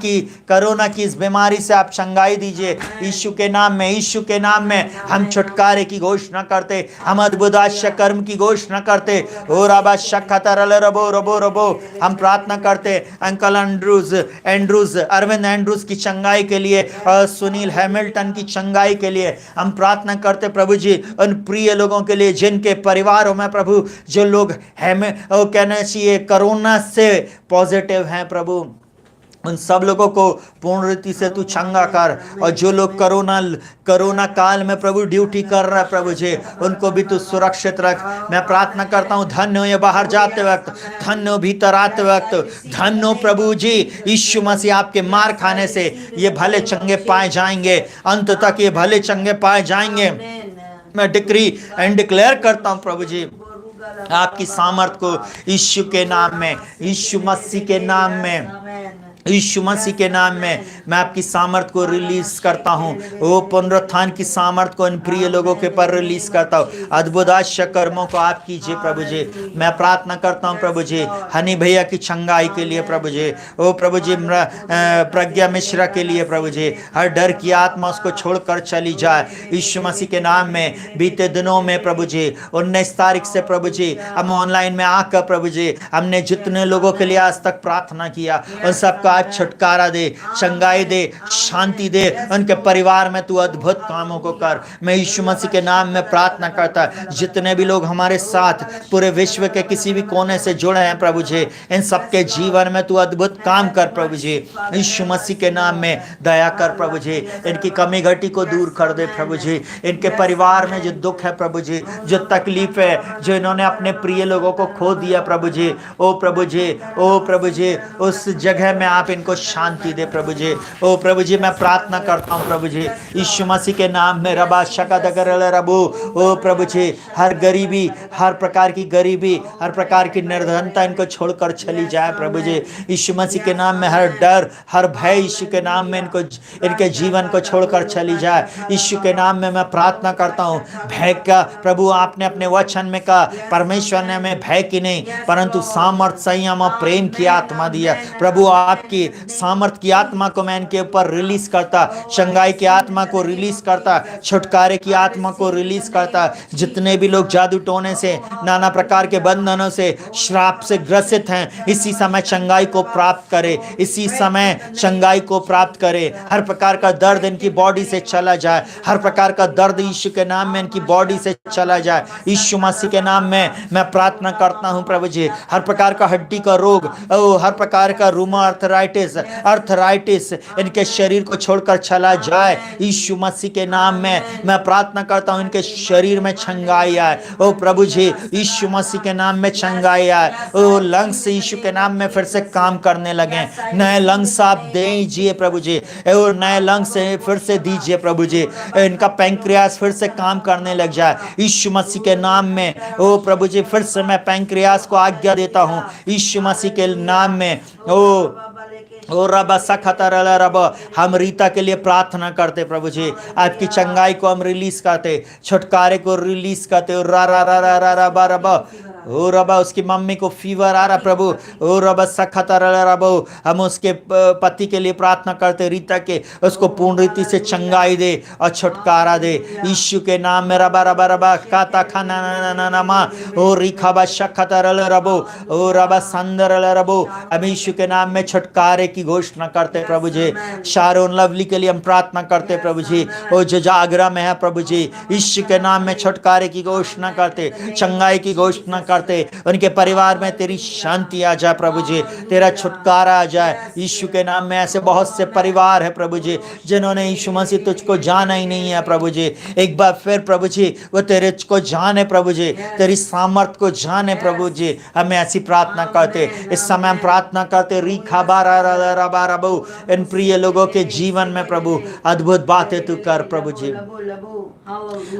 की इस बीमारी से आप चंगाई दीजिए यीशु के नाम में। यीशु के नाम में हम छुटकारे की घोषणा करते, हम अद्भुत आश्चर्य कर्म की घोषणा करते। ओ रबा शक्कतरल रबो रबो रबो। हम प्रार्थना करते अंकल एंड्रूज अरविंद एंड्रूज की चंगाई के लिए और सुनील हैमिल्टन की चंगाई के लिए हम प्रार्थना करते प्रभु जी। उन प्रिय लोगों के लिए जिनके परिवारों में प्रभु जो लोग कहना चाहिए कोरोना से पॉजिटिव हैं प्रभु, उन सब लोगों को पूर्ण रीति से तू चंगा कर। और जो लोग कोरोना काल में प्रभु ड्यूटी कर रहा है प्रभु जी, उनको भी तू सुरक्षित रख। मैं प्रार्थना करता हूँ धन्य हो ये बाहर जाते वक्त, धन्य हो भीतर आते वक्त, धन्य हो प्रभु जी। यीशु मसीह आपके मार खाने से ये भले चंगे पाए जाएंगे, अंत तक ये भले चंगे पाए जाएंगे। मैं डिक्री एंड डिक्लेयर करता हूँ प्रभु जी आपकी सामर्थ को यीशु के नाम में, यीशु मसीह के नाम में, यीशु मसीह के नाम में मैं आपकी सामर्थ को रिलीज करता हूँ। वो पुनरुत्थान की सामर्थ को इन प्रिय लोगों के पर रिलीज करता हूँ। अद्भुत आश्चर्य कर्मों को आप कीजिए प्रभु जी। मैं प्रार्थना करता हूँ प्रभु जी हनी भैया की चंगाई के लिए प्रभु जी। ओ प्रभु जी प्रज्ञा मिश्रा के लिए प्रभु जी, हर डर की आत्मा उसको छोड़कर चली जाए यीशु मसीह के नाम में। बीते दिनों में प्रभु जी 19 तारीख से प्रभु जी हम ऑनलाइन में आकर प्रभु जी हमने जितने लोगों के लिए आज तक प्रार्थना किया उन सबका आज छुटकारा दे, चंगाई दे, शांति दे। उनके परिवार में तू अद्भुत कामों को कर। मैं यीशु मसीह के नाम में प्रार्थना करता, जितने भी लोग हमारे साथ पूरे विश्व के किसी भी कोने से जुड़े हैं प्रभु जी, इन सबके जीवन में तू अद्भुत काम कर प्रभु जी। यीशु मसीह के नाम में दया कर प्रभु जी, इनकी कमी घटी को दूर कर दे प्रभु जी। इनके परिवार में जो दुख है प्रभु जी, जो तकलीफ है, जो इन्होंने अपने प्रिय लोगों को खो दिया प्रभु जी, ओ प्रभु जी, ओ प्रभु जी, उस जगह में आप इनको शांति दे प्रभु जी। ओ प्रभु जी मैं प्रार्थना करता हूँ प्रभु जी यीशु मसीह के नाम में रबा शकदगरल रबू। ओ प्रभु जी हर गरीबी, हर प्रकार की गरीबी, हर प्रकार की निर्धनता इनको छोड़कर चली जाए प्रभु जी। यीशु मसीह के नाम में हर डर, हर भय यीशु के नाम में इनके जीवन को छोड़कर चली जाए यीशु के नाम में। मैं प्रार्थना करता हूँ भय का प्रभु, आपने अपने वचन में कहा परमेश्वर ने हमें भय की नहीं परंतु सामर्थ, संयम और प्रेम की आत्मा दिया प्रभु। आपकी सामर्थ की आत्मा को मैं इनके ऊपर रिलीज करता, चंगाई की आत्मा को रिलीज करता, छुटकारे की आत्मा को रिलीज करता। जितने भी लोग जादू टोने से, नाना प्रकार के बंधनों से, श्राप से ग्रसित हैं, इसी समय चंगाई को प्राप्त करे, इसी समय चंगाई को प्राप्त करे। हर प्रकार का दर्द इनकी बॉडी से चला जाए, हर प्रकार का दर्द यीशु के नाम में इनकी बॉडी से चला जाए यीशु मसीह के नाम में। मैं प्रार्थना करता हूं प्रभु जी हर प्रकार का हड्डी का रोग, हर प्रकार का रूमा अर्थराइटिस इनके शरीर को छोड़कर चला जाए यीशु मसीह के नाम में। मैं प्रार्थना करता हूं इनके शरीर में चंगाई आए ओ प्रभु जी, यीशु मसीह के नाम में चंगाई आए। ओ लंग्स यीशु के नाम में फिर से काम करने लगे, नए लंग्स आप दीजिए प्रभु जी, और नए लंग्स फिर से दीजिए प्रभु जी। इनका पैंक्रियास फिर से काम करने लग जाए यीशु मसीह के नाम में। ओ प्रभु जी फिर से मैं पैंक्रियास को आज्ञा देता हूं यीशु मसीह के नाम में। ओ रबा सखतर रब, हम रीता के लिए प्रार्थना करते प्रभु जी, आपकी चंगाई को हम रिलीज करते, छुटकारे को रिलीज करते। रा रा रा रा रा रबा रबा, ओ रबा उसकी मम्मी को फीवर आ रहा प्रभु, ओ रबा सखतर रबो, हम उसके पति के लिए प्रार्थना करते रीता के, उसको पूर्ण रीति से चंगाई दे और छुटकारा दे यीशु के नाम में। रबा रबा रबा काता खाना ना ना मा, ओ रिखाबा सखतर रबो, ओ रबा संदर रबो, हम यीशु के नाम में छुटकारे की घोषणा करते प्रभु जी। शारोन लवली के लिए हम प्रार्थना करते प्रभु जी, ओ जो जागरा में है प्रभु जी, यीशु के नाम में छुटकारे की घोषणा करते, चंगाई की घोषणा करते उनके परिवार में तेरी शांति आ जाए प्रभु जी, तेरा छुटकारा आ जाए यीशु के नाम में। ऐसे बहुत से परिवार है प्रभु जी जिन्होंने यीशु मसीह तुझको जाना ही नहीं है प्रभु जी, एक बार फिर प्रभु जी वो तेरे को जाने प्रभु जी, तेरी सामर्थ को जाने प्रभु जी। हमें ऐसी प्रार्थना करते इस समय, हम प्रार्थना करते रीखा बारा बाबू इन प्रिय लोगों के जीवन में प्रभु अद्भुत बातें तू कर प्रभु जी।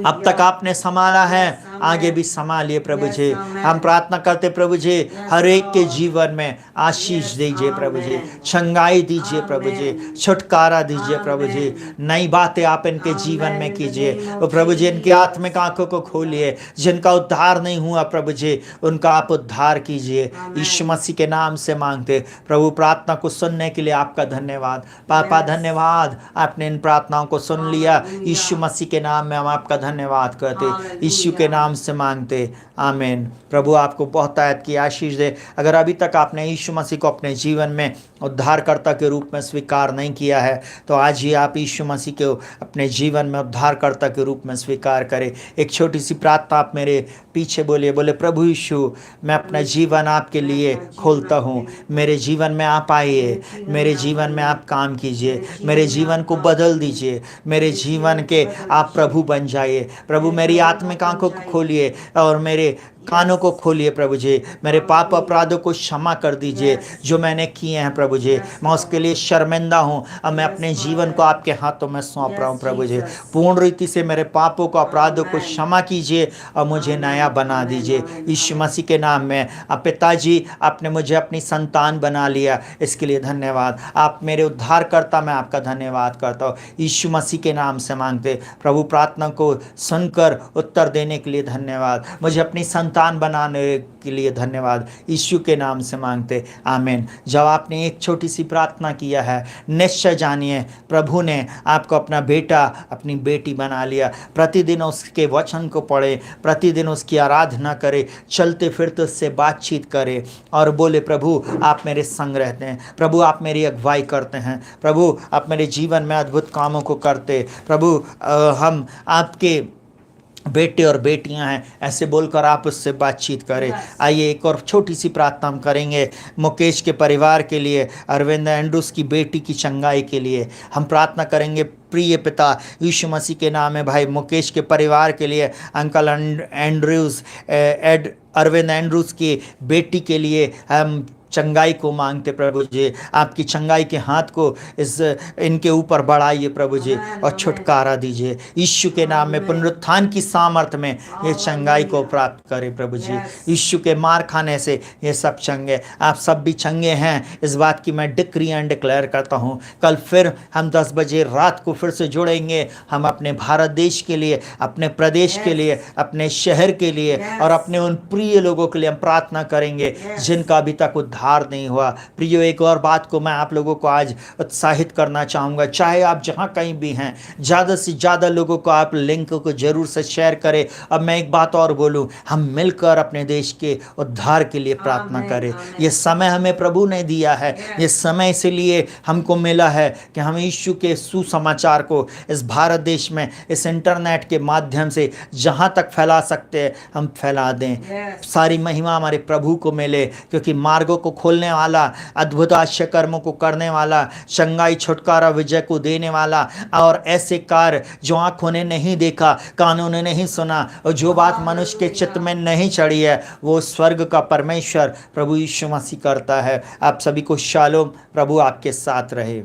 अब तक आपने संभाला है, आगे भी संभालिए प्रभु जी। हम प्रार्थना करते प्रभु जी हर एक के जीवन में आशीष दीजिए प्रभु जी, चंगाई दीजिए प्रभु जी, छुटकारा दीजिए प्रभु जी, नई बातें आप इनके जीवन में कीजिए प्रभु जी। इनकी आत्मिक आंखों को खोलिए, जिनका उद्धार नहीं हुआ प्रभु जी उनका आप उद्धार कीजिए यीशु मसीह के नाम से मांगते प्रभु। प्रार्थना को सुनने के लिए आपका धन्यवाद पापा, धन्यवाद आपने इन प्रार्थनाओं को सुन लिया यीशु मसीह के नाम में हम आपका धन्यवाद करते, यीशु के नाम से मांगते, आमीन। प्रभु आपको बहुत आयत की आशीष दे। अगर अभी तक आपने यीशु मसीह को अपने जीवन में उद्धारकर्ता के रूप में स्वीकार नहीं किया है तो आज ही आप यीशु मसीह को अपने जीवन में उद्धारकर्ता के रूप में स्वीकार करें। एक छोटी सी प्रार्थना आप मेरे पीछे बोलिए, बोले प्रभु यीशु मैं अपना जीवन आपके लिए खोलता हूँ, मेरे जीवन में आप आइए, मेरे जीवन में आप काम कीजिए, मेरे जीवन को बदल दीजिए, मेरे जीवन के आप प्रभु बन जाइए प्रभु। मेरी आत्मिक आंखों को खोलिए और मेरे कानों को खोलिए प्रभु जी, मेरे पाप अपराधों को क्षमा कर दीजिए जो मैंने किए हैं प्रभु जी, मैं उसके लिए शर्मिंदा हूँ। अब मैं अपने जीवन को आपके हाथों में सौंप रहा हूँ प्रभु जी। पूर्ण रीति से मेरे पापों को अपराधों को क्षमा कीजिए और मुझे नया बना दीजिए यीशु मसीह के नाम में। अब पिताजी आपने मुझे अपनी संतान बना लिया, इसके लिए धन्यवाद। आप मेरे उद्धारकर्ता, मैं आपका धन्यवाद करता हूँ यीशु मसीह के नाम से मांगते प्रभु। प्रार्थना को सुनकर उत्तर देने के लिए धन्यवाद, मुझे अपनी संतान बनाने के लिए धन्यवाद यीशु के नाम से मांगते, आमीन। जब आपने एक छोटी सी प्रार्थना किया है, निश्चय जानिए प्रभु ने आपको अपना बेटा अपनी बेटी बना लिया। प्रतिदिन उसके वचन को पढ़े, प्रतिदिन उसकी आराधना करे, चलते फिरते उससे बातचीत करे और बोले प्रभु आप मेरे संग रहते हैं, प्रभु आप मेरी अगुवाई करते हैं, प्रभु आप मेरे जीवन में अद्भुत कामों को करते, प्रभु हम आपके बेटे और बेटियां हैं, ऐसे बोलकर आप उससे बातचीत करें। आइए एक और छोटी सी प्रार्थना हम करेंगे मुकेश के परिवार के लिए, अरविंद एंड्रूस की बेटी की चंगाई के लिए हम प्रार्थना करेंगे। प्रिय पिता यीशु मसीह के नाम में भाई मुकेश के परिवार के लिए, अंकल एंड्रूस अरविंद एंड्रूस की बेटी के लिए हम चंगाई को मांगते प्रभु जी। आपकी चंगाई के हाथ को इनके ऊपर बढ़ाइए प्रभु जी और छुटकारा दीजिए यीशु के नाम में। पुनरुत्थान की सामर्थ में ये चंगाई को प्राप्त करें प्रभु जी। यीशु के मार खाने से ये सब चंगे, आप सब भी चंगे हैं, इस बात की मैं डिक्री एंड डिक्लेयर करता हूँ। कल फिर हम 10 बजे रात को फिर से जुड़ेंगे। हम अपने भारत देश के लिए, अपने प्रदेश के लिए, अपने शहर के लिए और अपने उन प्रिय लोगों के लिए हम प्रार्थना करेंगे जिनका अभी तक उद्धार नहीं हुआ। प्रियो एक और बात को मैं आप लोगों को आज उत्साहित करना चाहूँगा, चाहे आप जहाँ कहीं भी हैं, ज़्यादा से ज़्यादा लोगों को आप लिंक को जरूर से शेयर करें। अब मैं एक बात और बोलूँ, हम मिलकर अपने देश के उद्धार के लिए प्रार्थना करें। ये समय हमें प्रभु ने दिया है, ये समय इसलिए हमको मिला है कि हम यीशु के सुसमाचार को इस भारत देश में इस इंटरनेट के माध्यम से जहाँ तक फैला सकते हैं हम फैला दें। सारी महिमा हमारे प्रभु को मिले, क्योंकि मार्गों को खोलने वाला, अद्भुत आश्चर्य कर्मों को करने वाला, चंगाई छुटकारा विजय को देने वाला और ऐसे कार्य जो आंखों ने नहीं देखा, कानों ने नहीं सुना और जो बात मनुष्य के चित्त में नहीं चढ़ी है, वो स्वर्ग का परमेश्वर प्रभु यीशु मसीह करता है। आप सभी को शालोम, प्रभु आपके साथ रहे।